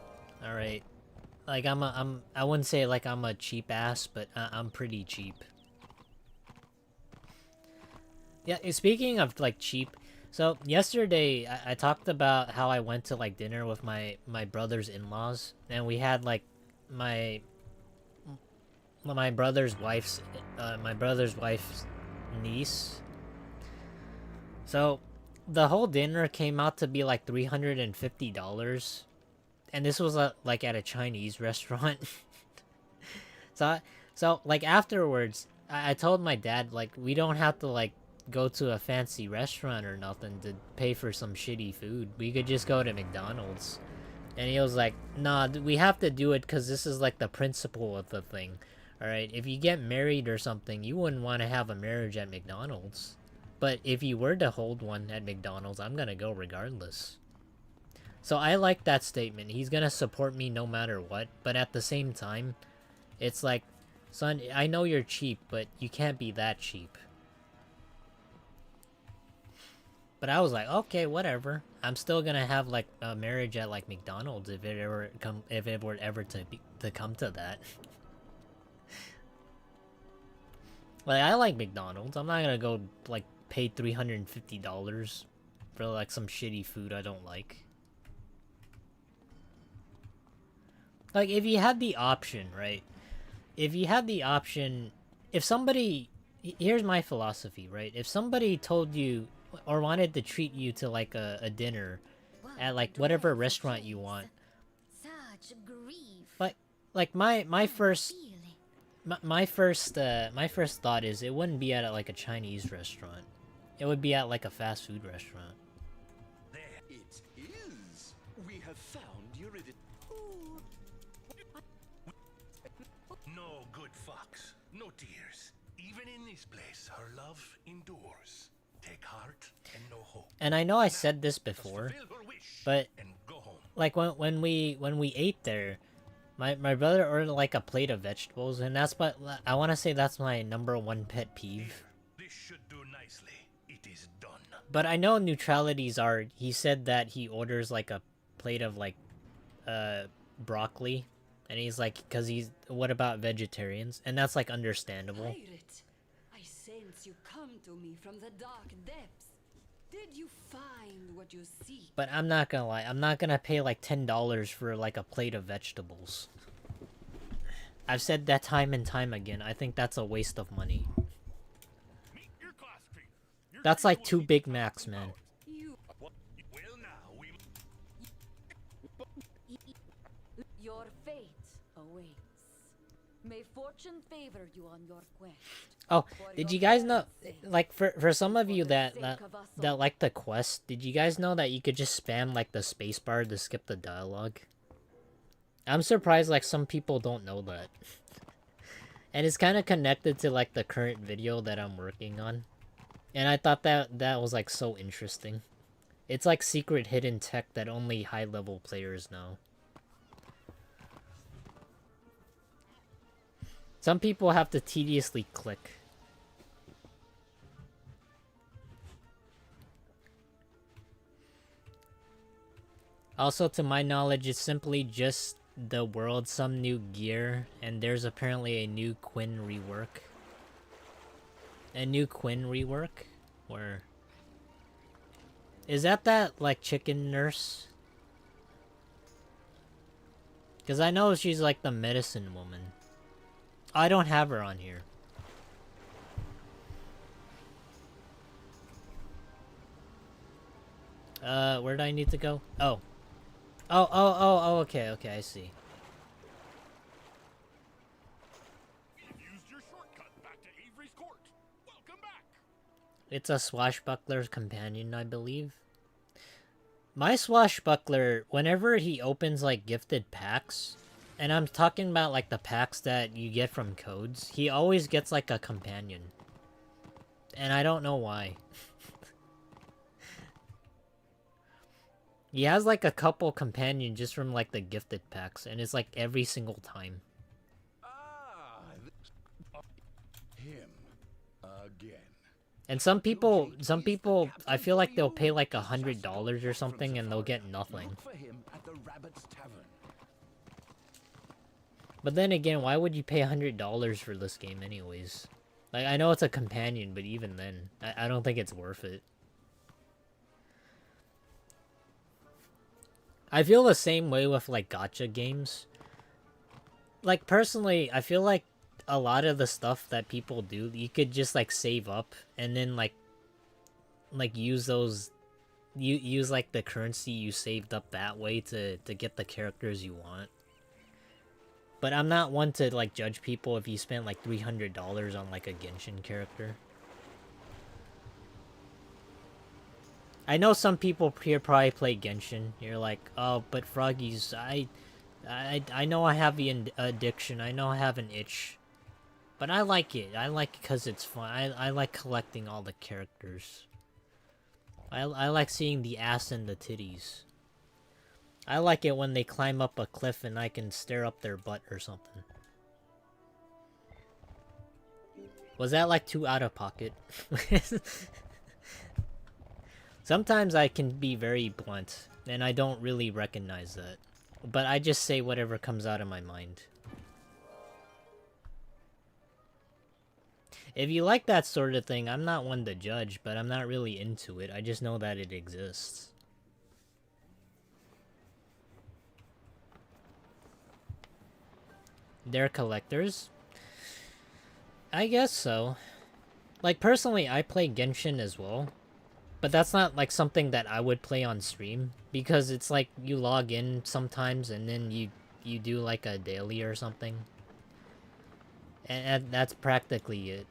All right, like I wouldn't say like I'm a cheap ass, but I'm pretty cheap. Yeah, speaking of like cheap, so yesterday I talked about how I went to like dinner with my brother's in-laws, and we had like my brother's wife's niece. So the whole dinner came out to be like $350, and this was like at a Chinese restaurant. So like afterwards, I told my dad like we don't have to like go to a fancy restaurant or nothing to pay for some shitty food. We could just go to McDonald's. And he was like, nah, we have to do it because this is like the principle of the thing. Alright, if you get married or something, you wouldn't want to have a marriage at McDonald's. But if you were to hold one at McDonald's, I'm gonna go regardless. So I like that statement. He's gonna support me no matter what. But at the same time, it's like, son, I know you're cheap, but you can't be that cheap. But I was like, okay, whatever. I'm still gonna have like a marriage at like McDonald's if it were ever to come to that. Like I like McDonald's. I'm not gonna go like pay $350 for like some shitty food I don't like. Like if you had the option, right? If you had the option, if somebody, here's my philosophy, right? If somebody told you or wanted to treat you to like a dinner at like whatever restaurant you want, like my first thought is it wouldn't be at like a Chinese restaurant. It would be at like a fast food restaurant. There it is. We have found your No good fox, no tears. Even in this place, her love endures. Take heart and no hope. And I know I said this before, but like when we ate there, my brother ordered like a plate of vegetables, and that's what I want to say. That's my #1 pet peeve. This should do nicely. It is done. But I know neutralities are. He said that he orders like a plate of like broccoli, and he's like, because he's, what about vegetarians? And that's like understandable. Pirate, I sense you come to me from the dark depths. Did you find what you seek? But I'm not gonna lie, I'm not gonna pay like $10 for like a plate of vegetables. I've said that time and time again. I think that's a waste of money. That's like 2 Big Macs, man. Your fate awaits. May fortune favor you on your quest. Oh, did you guys know, like, for some of you that like the quest, did you guys know that you could just spam like the spacebar to skip the dialogue? I'm surprised like some people don't know that. And it's kind of connected to like the current video that I'm working on. And I thought that was like so interesting. It's like secret hidden tech that only high-level players know. Some people have to tediously click. Also, to my knowledge, it's simply just the world, some new gear, and there's apparently a new Quinn rework. A new Quinn rework? Where... Is that like, chicken nurse? Because I know she's like the medicine woman. I don't have her on here. Where do I need to go? Oh. Oh, okay, I see. It's a swashbuckler's companion, I believe. My swashbuckler, whenever he opens like gifted packs, and I'm talking about like the packs that you get from codes, he always gets like a companion. And I don't know why. He has like a couple companions just from like the gifted packs, and it's like every single time. Him again. And some people, I feel like they'll pay like $100 or something, and they'll get nothing. Look for him at the Rabbit's Tavern. But then again, why would you pay $100 for this game anyways? Like, I know it's a companion, but even then, I don't think it's worth it. I feel the same way with, like, gacha games. Like, personally, I feel like a lot of the stuff that people do, you could just, like, save up, and then, like use those... use, like, the currency you saved up that way to get the characters you want. But I'm not one to, like, judge people if you spent, like, $300 on, like, a Genshin character. I know some people here probably play Genshin. You're like, oh, but Froggies, I know I have the addiction. I know I have an itch. But I like it. I like it because it's fun. I like collecting all the characters. I like seeing the ass and the titties. I like it when they climb up a cliff and I can stare up their butt or something. Was that like too out of pocket? Sometimes I can be very blunt, and I don't really recognize that. But I just say whatever comes out of my mind. If you like that sort of thing, I'm not one to judge, but I'm not really into it. I just know that it exists. They're collectors? I guess so. Like, personally, I play Genshin as well. But that's not, like, something that I would play on stream. Because it's like, you log in sometimes, and then you do, like, a daily or something. And that's practically it.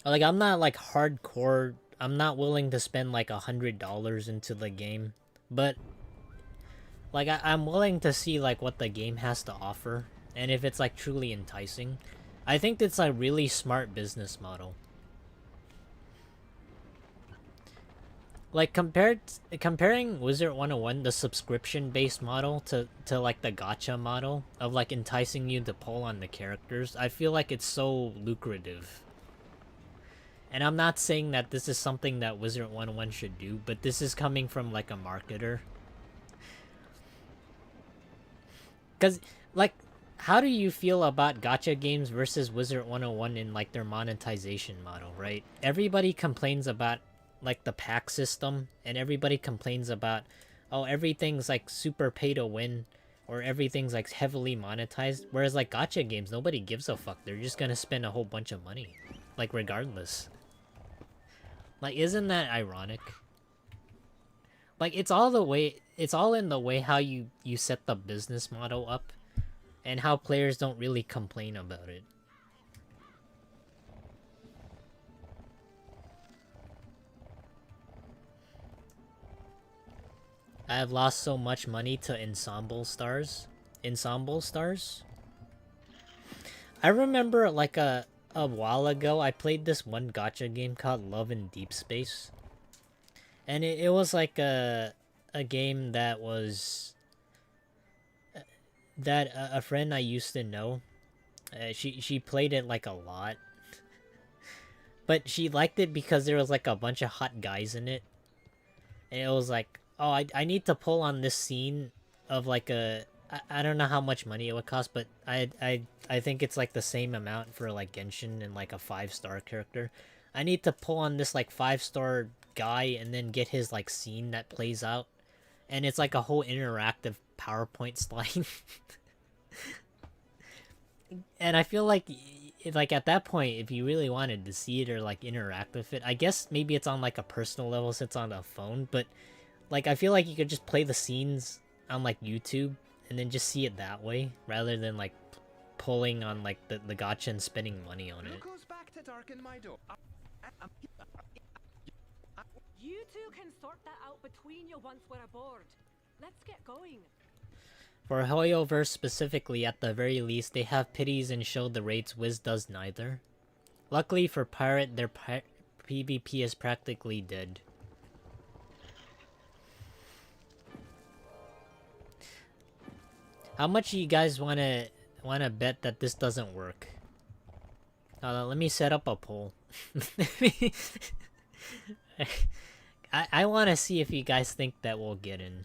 Like, I'm not, like, hardcore... I'm not willing to spend, like, $100 into the game. But, like, I'm willing to see, like, what the game has to offer. And if it's, like, truly enticing. I think it's a really smart business model. Like, comparing Wizard101, the subscription-based model, to, like, the gacha model of, like, enticing you to pull on the characters, I feel like it's so lucrative. And I'm not saying that this is something that Wizard101 should do, but this is coming from, like, a marketer. Because, like, how do you feel about gacha games versus Wizard101 in, like, their monetization model, right? Everybody complains about, like, the pack system, and everybody complains about, oh, everything's, like, super pay to win, or everything's, like, heavily monetized. Whereas, like, gacha games, nobody gives a fuck. They're just gonna spend a whole bunch of money. Like, regardless. Like, isn't that ironic? Like, it's all in the way how you set the business model up, and how players don't really complain about it. I have lost so much money to ensemble stars. Ensemble stars? I remember, like, a while ago, I played this one gacha game called Love in Deep Space. And it was like a game that was... that a friend I used to know, she played it, like, a lot. But she liked it because there was, like, a bunch of hot guys in it. And it was like, oh, I need to pull on this scene of, like, I don't know how much money it would cost, but I think it's, like, the same amount for, like, Genshin and, like, a 5-star character. I need to pull on this, like, 5-star guy and then get his, like, scene that plays out. And it's, like, a whole interactive PowerPoint slide. And I feel like at that point, if you really wanted to see it or, like, interact with it, I guess maybe it's on, like, a personal level since it's on a phone, but, like, I feel like you could just play the scenes on, like, YouTube and then just see it that way rather than like pulling on like the gacha and spending money on it. Who goes back to darken my door? You two can sort that out between you once we're aboard. Let's get going. For Hoyoverse specifically, at the very least, they have pities and show the rates. Wiz does neither. Luckily for Pirate, their PvP is practically dead. How much do you guys wanna bet that this doesn't work? Let me set up a poll. I want to see if you guys think that we'll get in.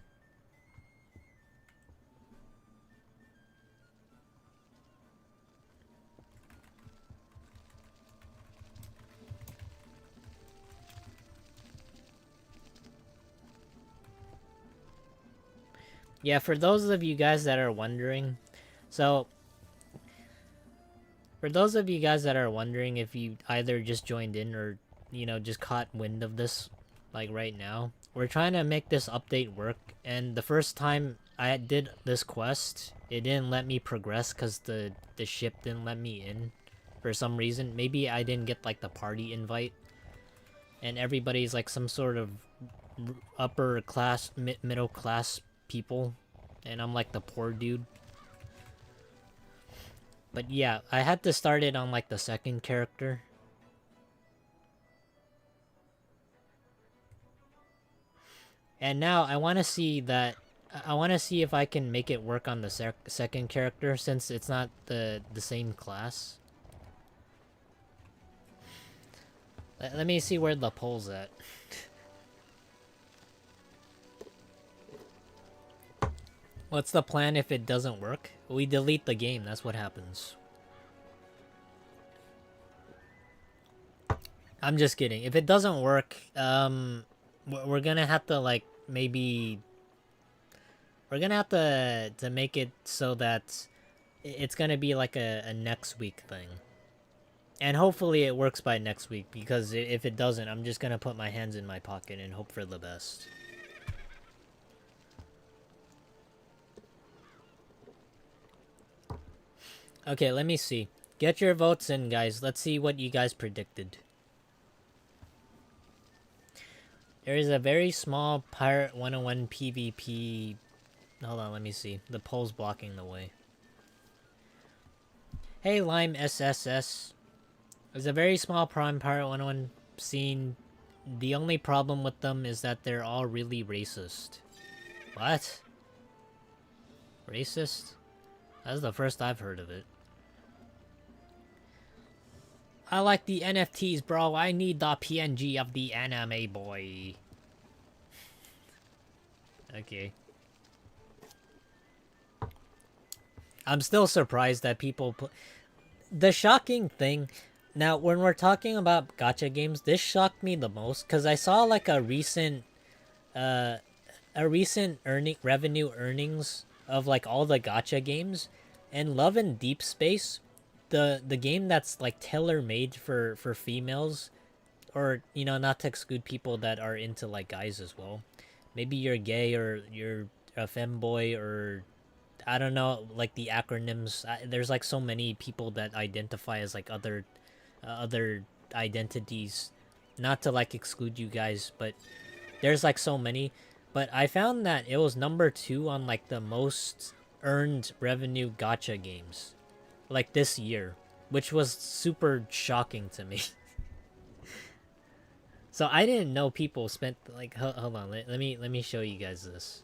Yeah, for those of you guys that are wondering, for those of you guys that are wondering if you either just joined in or, you know, just caught wind of this, like right now, we're trying to make this update work, and the first time I did this quest, it didn't let me progress because the ship didn't let me in for some reason. Maybe I didn't get like the party invite, and everybody's like some sort of upper class, middle class people, and I'm like the poor dude. But yeah, I had to start it on like the second character. And now I want to see that, I want to see if I can make it work on the second character since it's not the same class. Let me see where the poll's at. What's the plan if it doesn't work? We delete the game, that's what happens. I'm just kidding. If it doesn't work, we're gonna have to like maybe we're gonna have to make it so that it's gonna be like a next week thing. And hopefully it works by next week, because if it doesn't, I'm just gonna put my hands in my pocket and hope for the best. Okay, let me see. Get your votes in, guys. Let's see what you guys predicted. There is a very small Pirate101 PvP... Hold on, let me see. The poll's blocking the way. Hey, Lime SSS. There's a very small Pirate101 scene. The only problem with them is that they're all really racist. What? Racist? That's the first I've heard of it. I like the NFTs, bro. I need the PNG of the anime boy. Okay. I'm still surprised that people the shocking thing... Now, when we're talking about gacha games, this shocked me the most, because I saw like a recent revenue earnings of like all the gacha games, and Love and Deep Space, the game that's like tailor-made for females, or, you know, not to exclude people that are into like guys as well. Maybe you're gay or you're a femboy, or I don't know, like the acronyms. There's like so many people that identify as like other identities. Not to like exclude you guys, but there's like so many. But I found that it was #2 on like the most earned revenue gacha games, like this year, which was super shocking to me. So I didn't know people spent like, hold on, let me show you guys this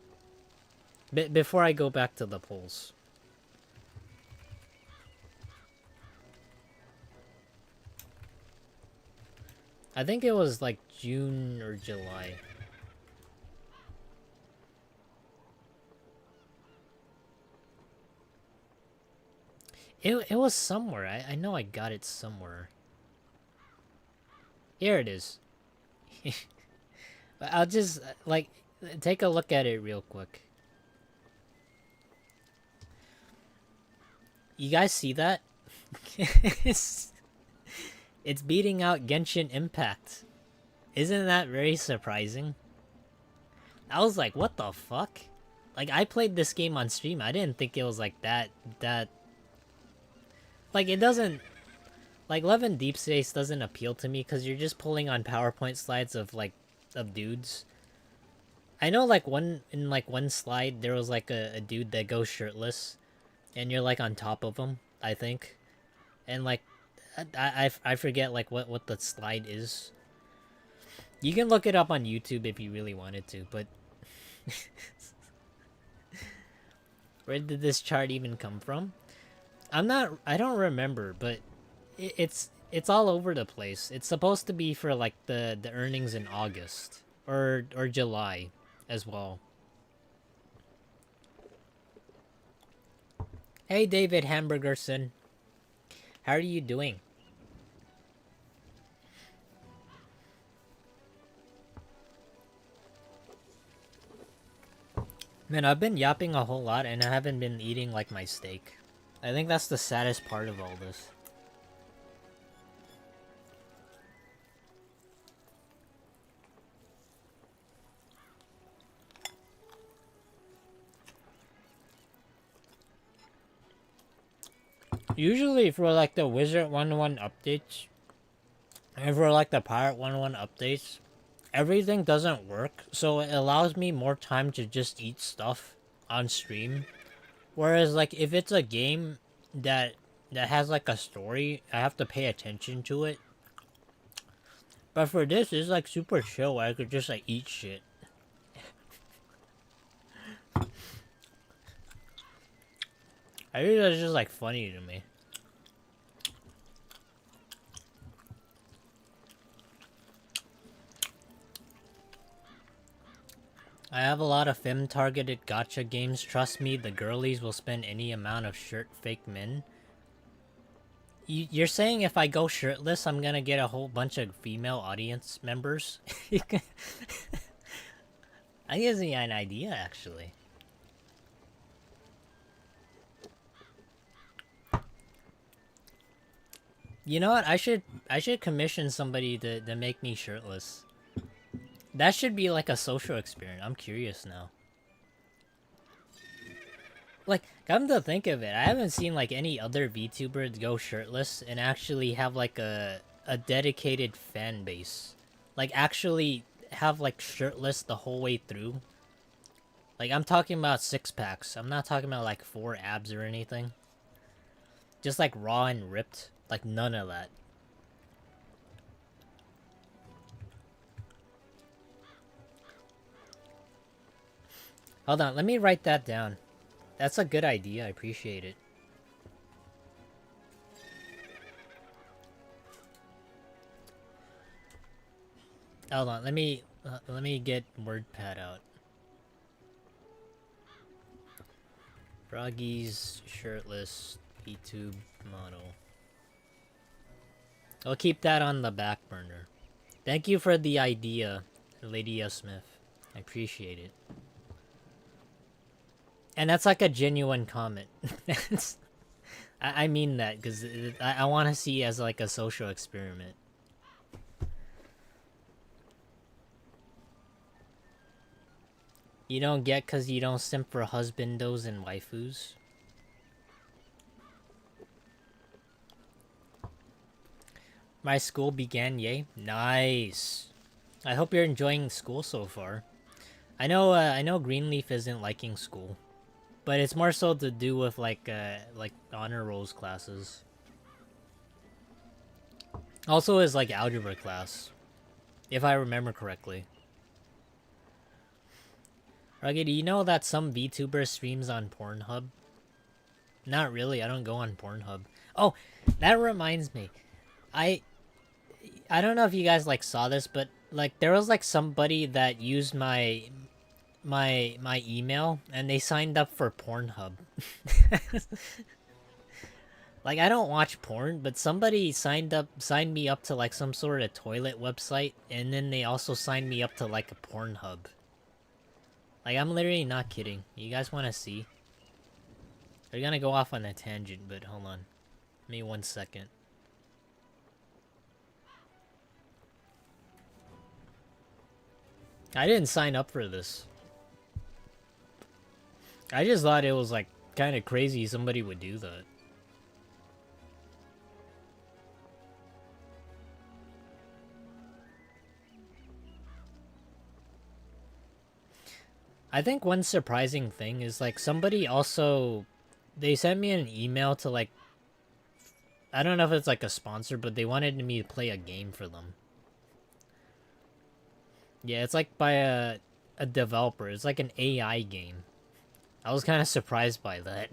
before I go back to the polls. I think it was like June or July. It was somewhere. I know I got it somewhere. Here it is. I'll just like take a look at it real quick. You guys see that? It's beating out Genshin Impact. Isn't that very surprising? I was like, what the fuck? Like, I played this game on stream. I didn't think it was like that. Like, it doesn't. Like, Love and Deep Space doesn't appeal to me because you're just pulling on PowerPoint slides of, like, of dudes. I know, like, one slide, there was, like, a dude that goes shirtless. And you're, like, on top of him, I think. And, like, I forget, like, what the slide is. You can look it up on YouTube if you really wanted to, but... Where did this chart even come from? I don't remember, but it's all over the place. It's supposed to be for like the earnings in August or July as well. Hey David Hamburgerson. How are you doing? Man, I've been yapping a whole lot and I haven't been eating like my steak. I think that's the saddest part of all this. Usually for like the Wizard101 updates and for like the Pirate101 updates, everything doesn't work, so it allows me more time to just eat stuff on stream. Whereas like if it's a game that has like a story, I have to pay attention to it. But for this, it's like super chill where I could just like eat shit. I think that's just like funny to me. I have a lot of femme-targeted gacha games. Trust me, the girlies will spend any amount of shirt fake men. You're saying if I go shirtless, I'm gonna get a whole bunch of female audience members? I gives me an idea, actually. You know what? I should commission somebody to make me shirtless. That should be like a social experiment. I'm curious now. Like, come to think of it, I haven't seen like any other VTuber go shirtless and actually have like a dedicated fan base. Like actually have like shirtless the whole way through. Like I'm talking about 6-packs. I'm not talking about like 4 abs or anything. Just like raw and ripped. Like none of that. Hold on, let me write that down. That's a good idea, I appreciate it. Hold on, let me get WordPad out. Froggy's shirtless YouTube model. I'll keep that on the back burner. Thank you for the idea, Lady Smith. I appreciate it. And that's like a genuine comment. I mean that because I want to see it as like a social experiment. You don't get because you don't simp for husbandos and waifus? My school began, yay. Nice. I hope you're enjoying school so far. I know Greenleaf isn't liking school. But it's more so to do with like honor rolls classes. Also is like algebra class, if I remember correctly. Rugged, you know that some VTuber streams on Pornhub? Not really, I don't go on Pornhub. Oh, that reminds me. I don't know if you guys like saw this, but like there was like somebody that used my email and they signed up for Pornhub. Like I don't watch porn, but somebody signed me up to like some sort of toilet website, and then they also signed me up to like a Pornhub. Like I'm literally not kidding. You guys want to see? We're gonna go off on a tangent, but hold on. Give me 1 second. I didn't sign up for this. I just thought it was like kind of crazy somebody would do that. I think one surprising thing is like somebody also, they sent me an email to like, I don't know if it's like a sponsor, but they wanted me to play a game for them. Yeah, it's like by a developer. It's like an AI game. I was kind of surprised by that.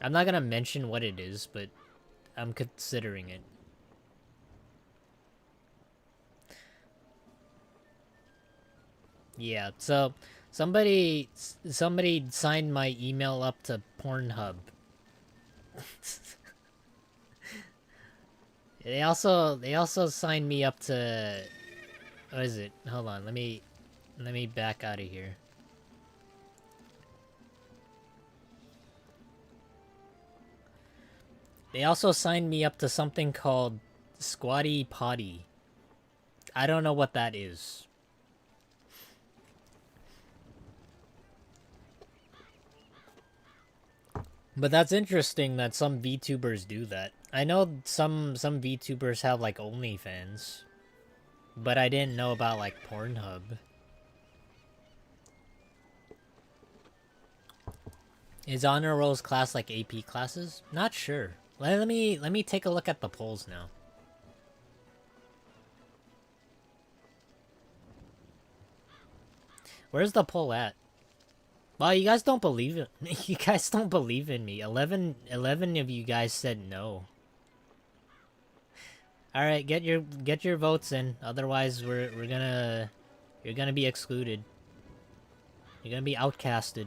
I'm not gonna mention what it is, but I'm considering it. Yeah, so somebody signed my email up to Pornhub. They also signed me up to, what is it? Hold on, let me back out of here. They also signed me up to something called Squatty Potty. I don't know what that is. But that's interesting that some VTubers do that. I know some VTubers have like OnlyFans, but I didn't know about like Pornhub. Is honor rolls class like AP classes? Not sure. Let me take a look at the polls now. Where's the poll at? Well, you guys don't believe it. You guys don't believe in me. 11 of you guys said no. All right, get your votes in. Otherwise, you're gonna be excluded. You're gonna be outcasted.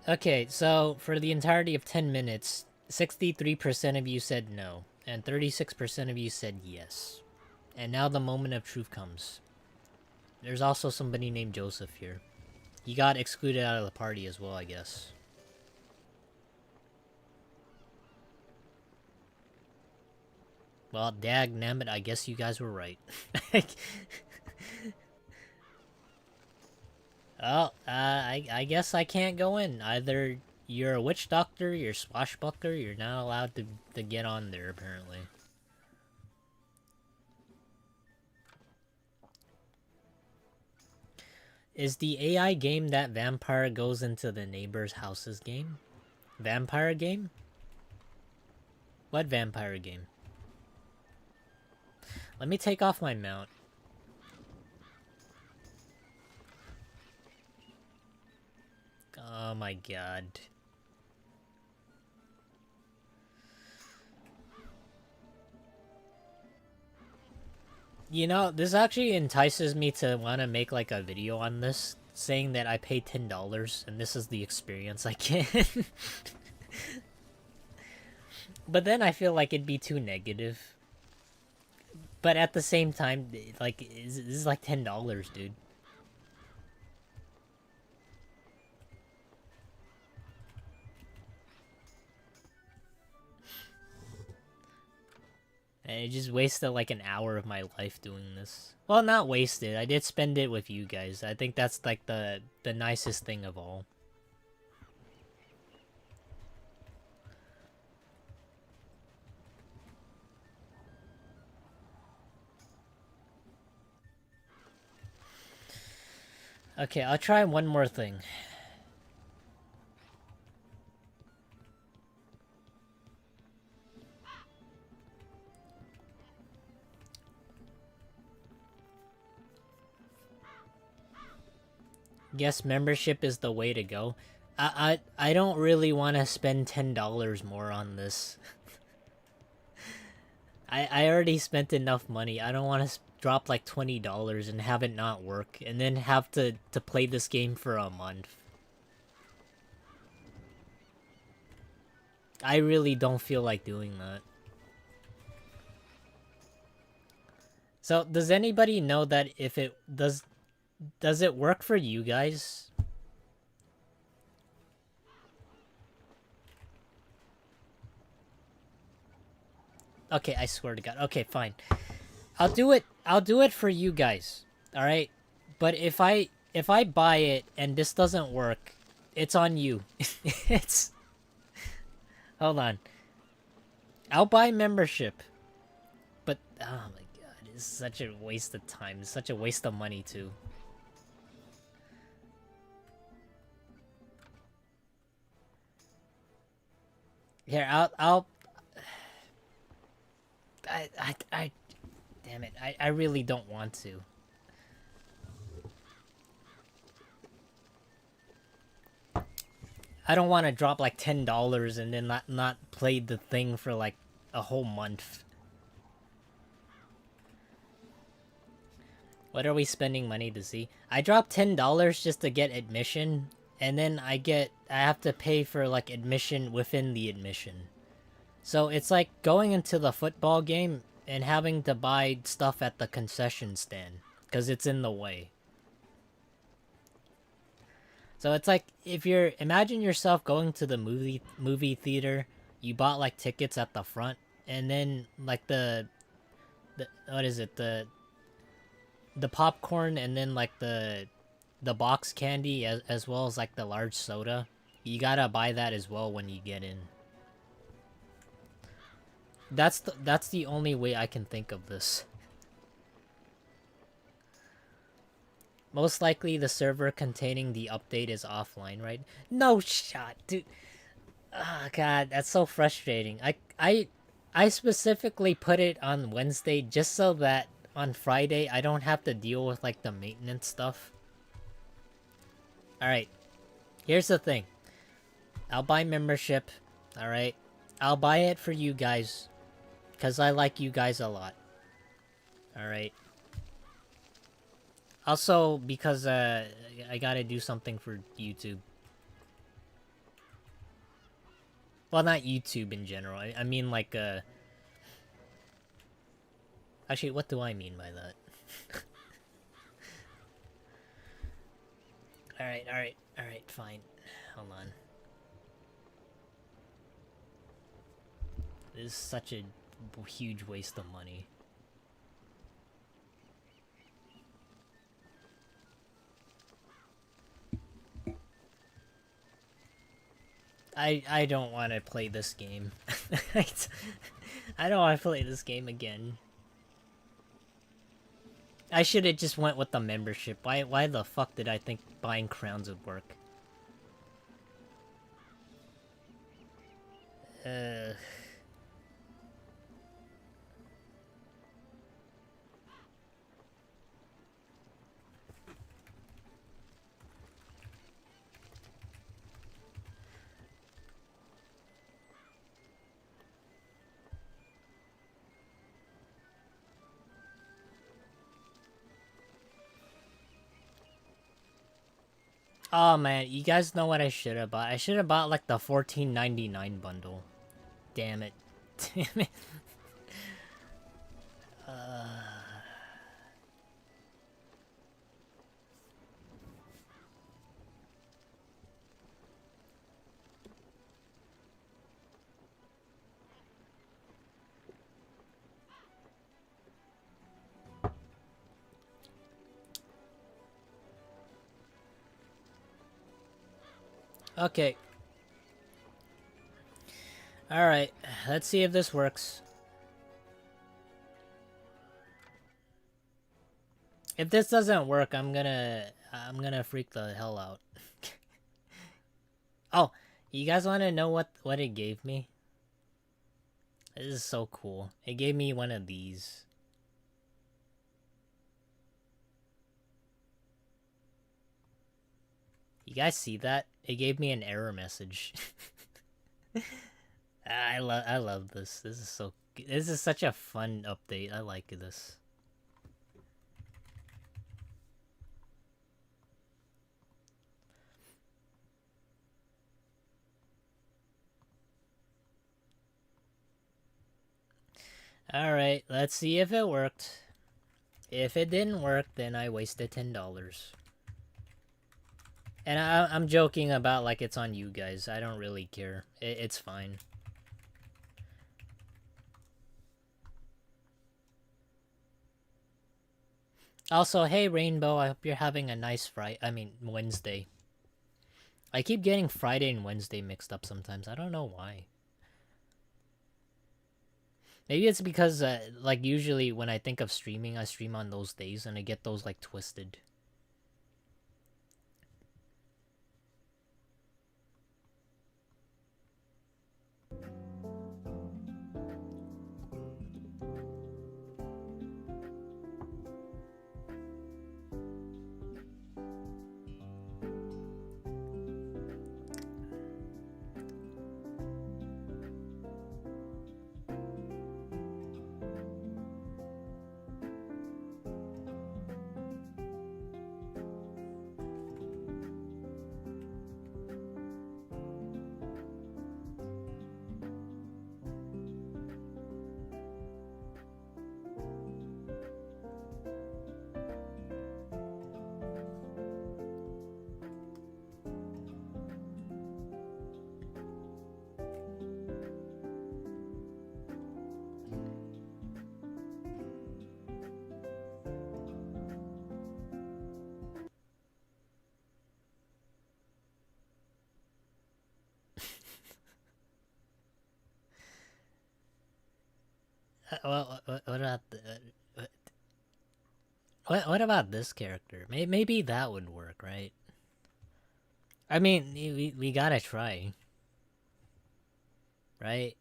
Okay, so for the entirety of 10 minutes, 63% of you said no, and 36% of you said yes. And now the moment of truth comes. There's also somebody named Joseph here. He got excluded out of the party as well, I guess. Well, dagnabbit, I guess you guys were right. Well, I guess I can't go in. Either you're a witch doctor, you're a swashbuckler, you're not allowed to get on there, apparently. Is the AI game that vampire goes into the neighbor's houses game? Vampire game? What vampire game? Let me take off my mount. Oh my god. You know, this actually entices me to want to make like a video on this, saying that I pay $10 and this is the experience I get. But then I feel like it'd be too negative. But at the same time, like, this is like $10, dude. And it just wasted like an hour of my life doing this. Well, not wasted. I did spend it with you guys. I think that's like the nicest thing of all. Okay, I'll try one more thing. Guess membership is the way to go. I don't really want to spend $10 more on this. I already spent enough money. I don't want to drop like $20 and have it not work, and then have to play this game for a month. I really don't feel like doing that. So, does anybody know that if it does it work for you guys? Okay, I swear to God. Okay, fine. I'll do it for you guys. All right? But if I buy it and this doesn't work, it's on you. It's Hold on. I'll buy membership. But oh my god, it's such a waste of time. It's such a waste of money too. Here, damn it, I really don't want to. I don't want to drop like $10 and then not play the thing for like a whole month. What are we spending money to see? I dropped $10 just to get admission, and then I have to pay for like admission within the admission. So it's like going into the football game and having to buy stuff at the concession stand because it's in the way. So it's like if imagine yourself going to the movie theater, you bought like tickets at the front, and then like the what is it, the popcorn, and then like the box candy as well as like the large soda. You gotta buy that as well when you get in. That's the only way I can think of this. Most likely the server containing the update is offline, right? No shot, dude. Oh god, that's so frustrating. I specifically put it on Wednesday just so that on Friday I don't have to deal with like the maintenance stuff. Alright. Here's the thing. I'll buy membership. Alright. I'll buy it for you guys. Because I like you guys a lot. Alright. Also, because I gotta do something for YouTube. Well, not YouTube in general. I mean like, Actually, what do I mean by that? Alright, fine. Hold on. This is such a huge waste of money. I don't want to play this game. I don't want to play this game again. I should have just went with the membership. Why the fuck did I think buying crowns would work? Oh man, you guys know what I should have bought? I should have bought like the $14.99 bundle. Damn it. Damn it. Okay. Alright, let's see if this works. If this doesn't work, I'm gonna freak the hell out. Oh, you guys want to know what it gave me? This is so cool. It gave me one of these. You guys see that? It gave me an error message. I love this. This is such a fun update. I like this. Alright, let's see if it worked. If it didn't work, then I wasted $10. And I'm joking about like it's on you guys. I don't really care. It's fine. Also, hey Rainbow, I hope you're having a nice Wednesday. I keep getting Friday and Wednesday mixed up sometimes. I don't know why. Maybe it's because, like, usually when I think of streaming, I stream on those days, and I get those, like, twisted. Well, what about what about this character? Maybe that would work, right? I mean, we gotta try, right?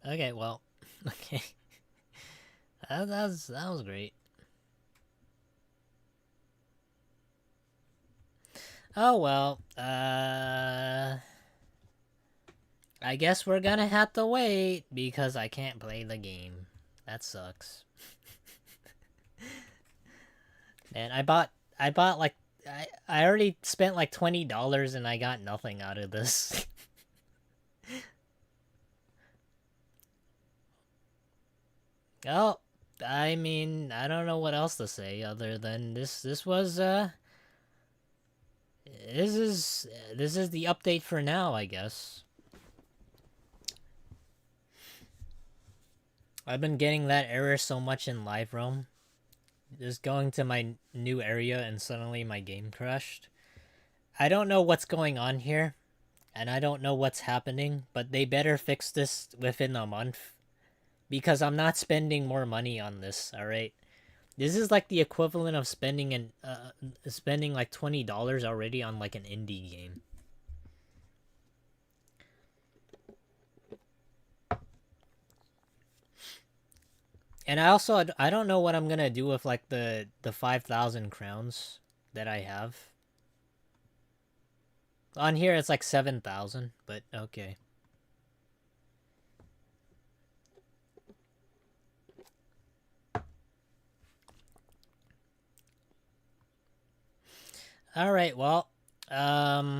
Okay, well, okay. That was great. Oh well, I guess we're gonna have to wait because I can't play the game. That sucks. Man, I bought like I already spent like $20 and I got nothing out of this. Oh, I mean, I don't know what else to say other than this was this is the update for now, I guess. I've been getting that error so much in Live Roam. Just going to my new area and suddenly my game crashed. I don't know what's going on here, and I don't know what's happening, but they better fix this within a month. Because I'm not spending more money on this, alright? This is like the equivalent of spending like $20 already on like an indie game. And I don't know what I'm gonna do with like the 5,000 crowns that I have. On here it's like 7,000, but okay. Alright, well, I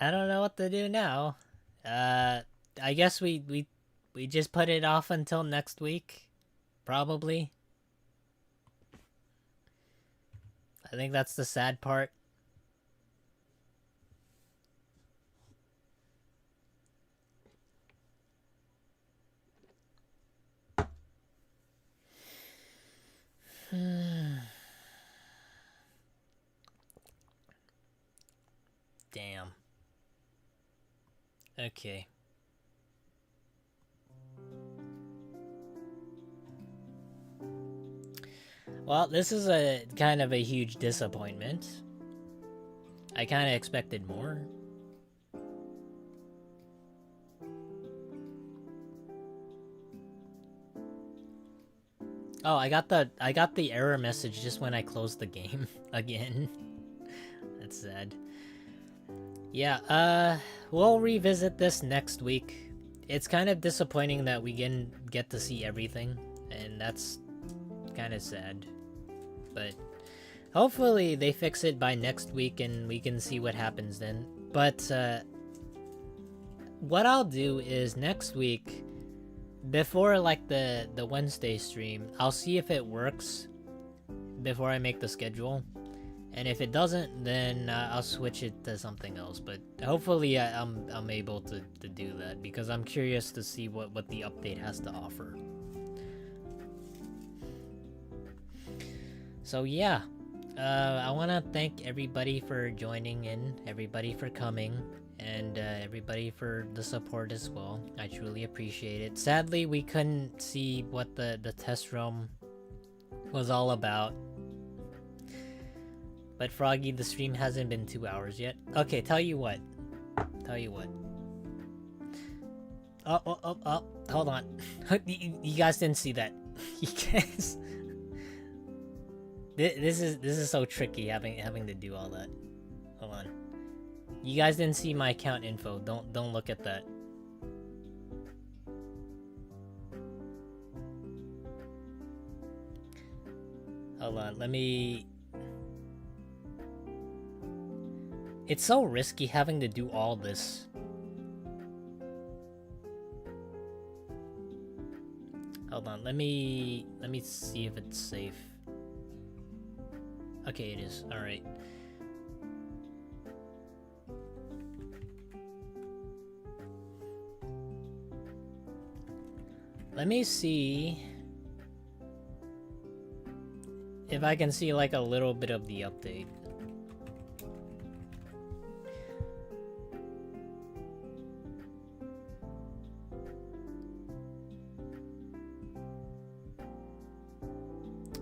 don't know what to do now. I guess we just put it off until next week, probably. I think that's the sad part. Damn. Okay. Well, this is a kind of a huge disappointment. I kind of expected more. Oh, I got the error message just when I closed the game again. That's sad. Yeah, we'll revisit this next week. It's kind of disappointing that we didn't get to see everything, and that's kind of sad. But hopefully they fix it by next week and we can see what happens then. But what I'll do is next week, before like the Wednesday stream, I'll see if it works before I make the schedule. And if it doesn't, then I'll switch it to something else. But hopefully I'm able to do that, because I'm curious to see what the update has to offer. So yeah, I want to thank everybody for joining in, everybody for coming, and everybody for the support as well. I truly appreciate it. Sadly, we couldn't see what the test realm was all about. But Froggy, the stream hasn't been 2 hours yet. Okay, tell you what. Oh, hold on. You guys didn't see that. You guys... This is so tricky having to do all that. Hold on. You guys didn't see my account info. Don't look at that. Hold on, let me... It's so risky having to do all this. Hold on, let me see if it's safe. Okay, it is. Alright. Let me see if I can see like a little bit of the update.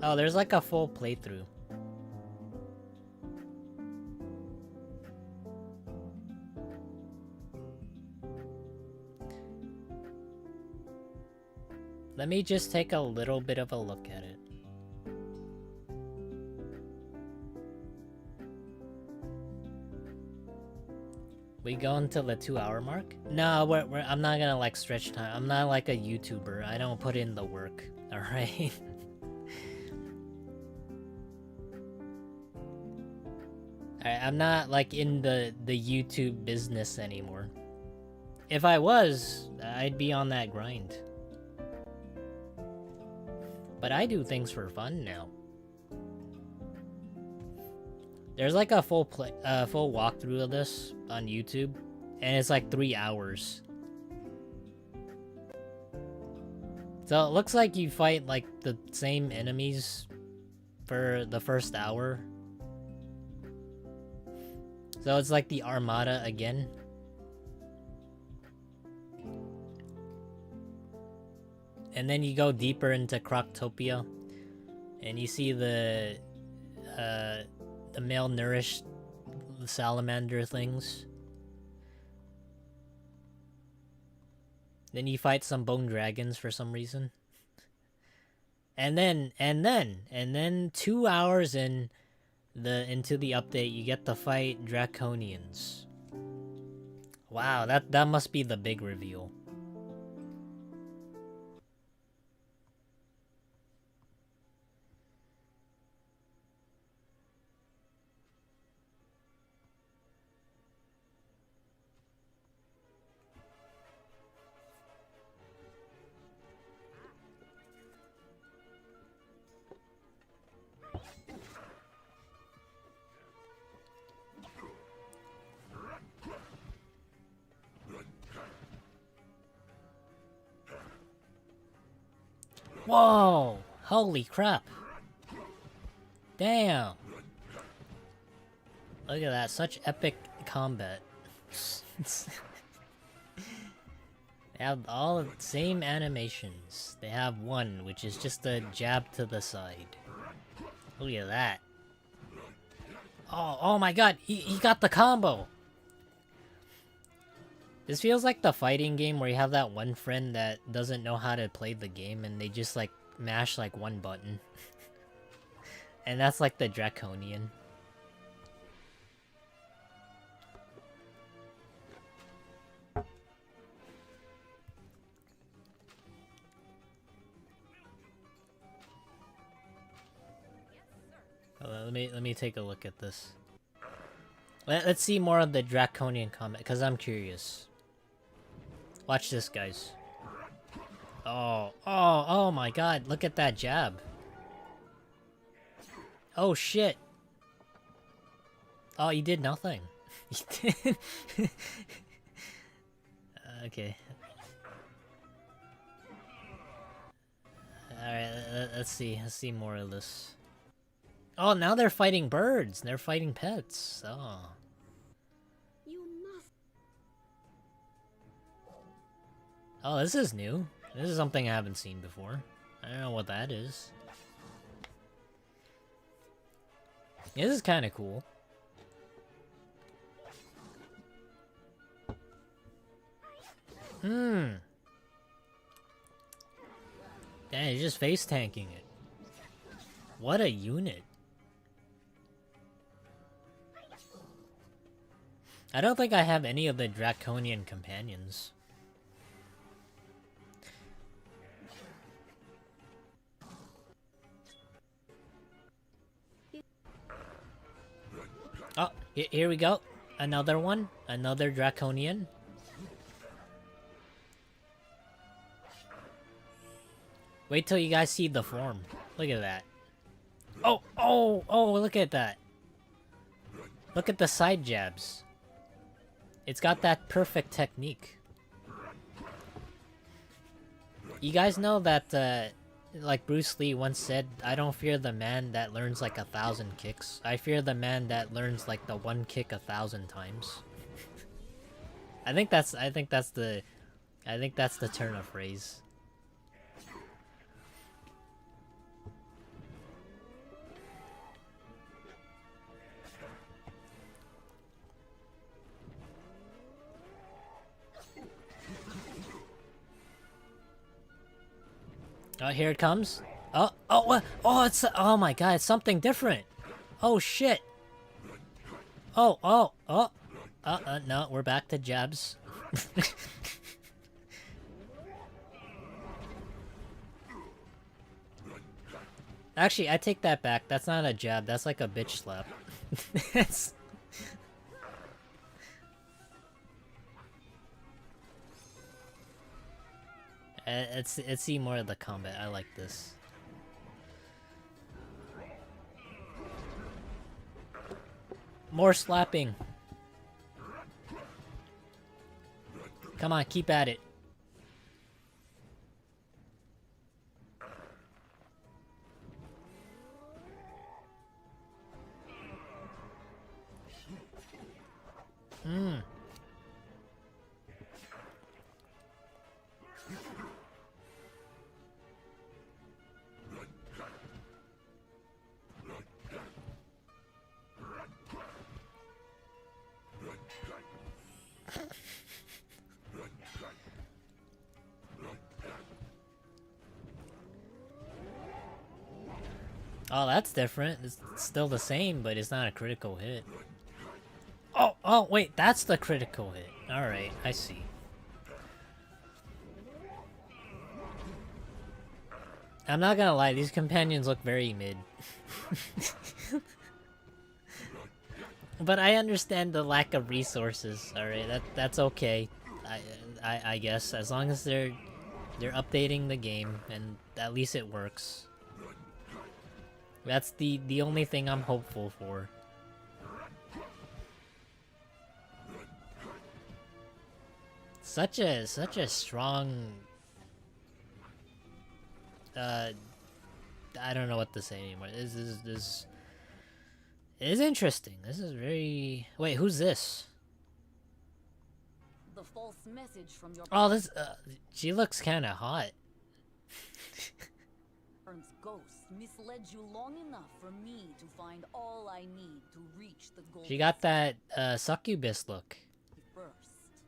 Oh, there's like a full playthrough. Let me just take a little bit of a look at it. We go until the 2-hour mark? No, I'm not gonna like stretch time. I'm not like a YouTuber. I don't put in the work. Alright? I'm not like in the YouTube business anymore. If I was, I'd be on that grind. But I do things for fun now. There's like a full walkthrough of this on YouTube, and it's like 3 hours. So it looks like you fight like the same enemies for the first hour. So it's like the Armada again. And then you go deeper into Croctopia, and you see the malnourished salamander things. Then you fight some bone dragons for some reason. And then 2 hours into the update, you get to fight Draconians. Wow, that must be the big reveal. Whoa! Holy crap! Damn! Look at that, such epic combat. They have all the same animations. They have one, which is just a jab to the side. Look at that. Oh my god, he got the combo! This feels like the fighting game where you have that one friend that doesn't know how to play the game and they just like mash like one button. And that's like the Draconian. Let me take a look at this. Let's see more of the Draconian combat, because I'm curious. Watch this, guys. Oh my god, look at that jab. Oh shit. Oh, you did nothing. You did. Okay. Alright, let's see. Let's see more of this. Oh, now they're fighting birds. They're fighting pets. Oh. You must. Oh, this is new. This is something I haven't seen before. I don't know what that is. This is kind of cool. Hmm. Damn, he's just face tanking it. What a unit. I don't think I have any of the Draconian companions. Oh, here we go. Another one. Another Draconian. Wait till you guys see the form. Look at that. Oh, oh, oh, look at that. Look at the side jabs. It's got that perfect technique. You guys know that, like Bruce Lee once said, I don't fear the man that learns like 1,000 kicks. I fear the man that learns like the one kick 1,000 times. I think that's the turn of phrase. Oh, here it comes. Oh, oh, what? Oh, it's, oh my god, it's something different. Oh, shit. Oh, oh, oh. No, we're back to jabs. Actually, I take that back. That's not a jab. That's like a bitch slap. That's... Let's see more of the combat. I like this. More slapping. Come on, keep at it. Hmm. Oh, that's different. It's still the same, but it's not a critical hit. Oh, oh, wait, that's the critical hit. Alright, I see. I'm not gonna lie, these companions look very mid. But I understand the lack of resources, alright? That's okay. I guess, as long as they're updating the game, and at least it works. That's the only thing I'm hopeful for. Such a strong... I don't know what to say anymore. This is interesting. This is very... Wait, who's this? The false message from your Oh, she looks kind of hot. ghost misled you long enough for me to find all I need to reach the goal. She got that succubus look. First,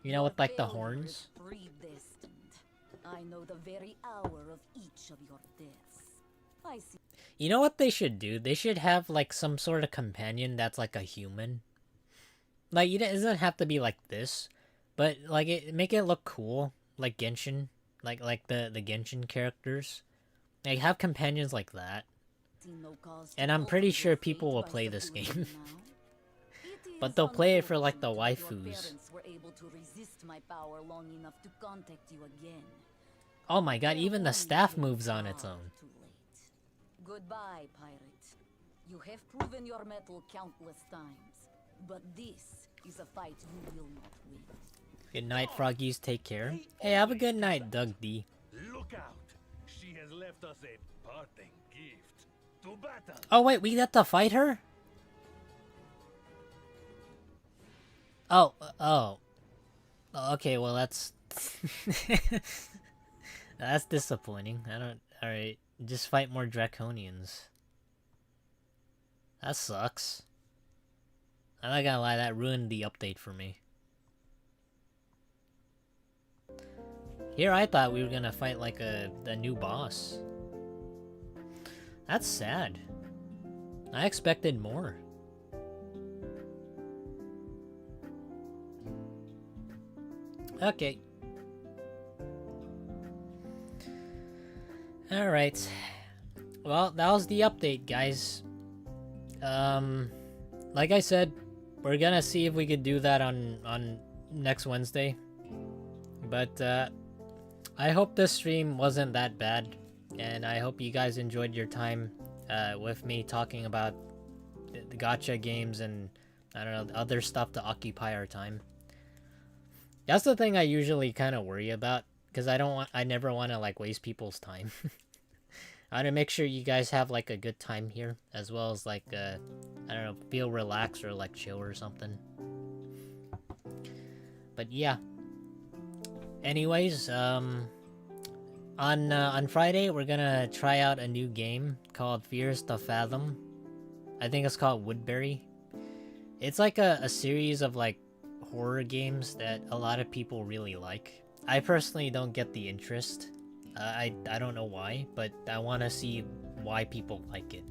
you know, with like the horns. Predestined. I know the very hour of each of your deaths. I see. You know what they should do? They should have like some sort of companion that's like a human. Like, it doesn't have to be like this, but like make it look cool, like Genshin, like the Genshin characters. Like, have companions like that. And I'm pretty sure people will play this game. But they'll play it for like the waifus. Oh my god, even the staff moves on its own. Goodbye, pirate. You have proven your mettle countless times. But this is a fight you will not win. Good night, froggies. Take care. Hey, have a good night, Doug D. Look out! She has left us a parting gift. To battle! Oh wait, we got to fight her? Oh. Okay, well that's... That's disappointing. Alright, just fight more Draconians. That sucks. I'm not gonna lie, that ruined the update for me. Here I thought we were gonna fight like a new boss. That's sad. I expected more. Okay. Alright. Well, that was the update, guys. Like I said, we're gonna see if we could do that on next Wednesday. But, I hope this stream wasn't that bad. And I hope you guys enjoyed your time, with me talking about the gacha games and, I don't know, other stuff to occupy our time. That's the thing I usually kind of worry about, because I never want to, like, waste people's time. I want to make sure you guys have, like, a good time here, as well as, like, I don't know, feel relaxed or, like, chill or something. But, yeah. Anyways, on Friday, we're gonna try out a new game called Fears to Fathom. I think it's called Woodbury. It's like a series of, like, horror games that a lot of people really like. I personally don't get the interest. I don't know why, but I want to see why people like it.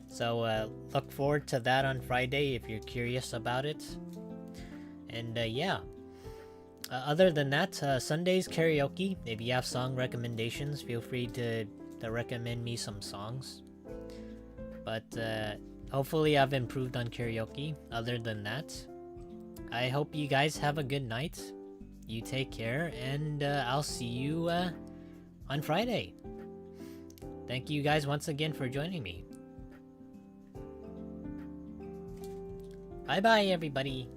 So look forward to that on Friday if you're curious about it. And yeah. Other than that, Sunday's karaoke. If you have song recommendations, feel free to recommend me some songs. But hopefully I've improved on karaoke. Other than that, I hope you guys have a good night. You take care, and I'll see you on Friday. Thank you guys once again for joining me. Bye bye, everybody.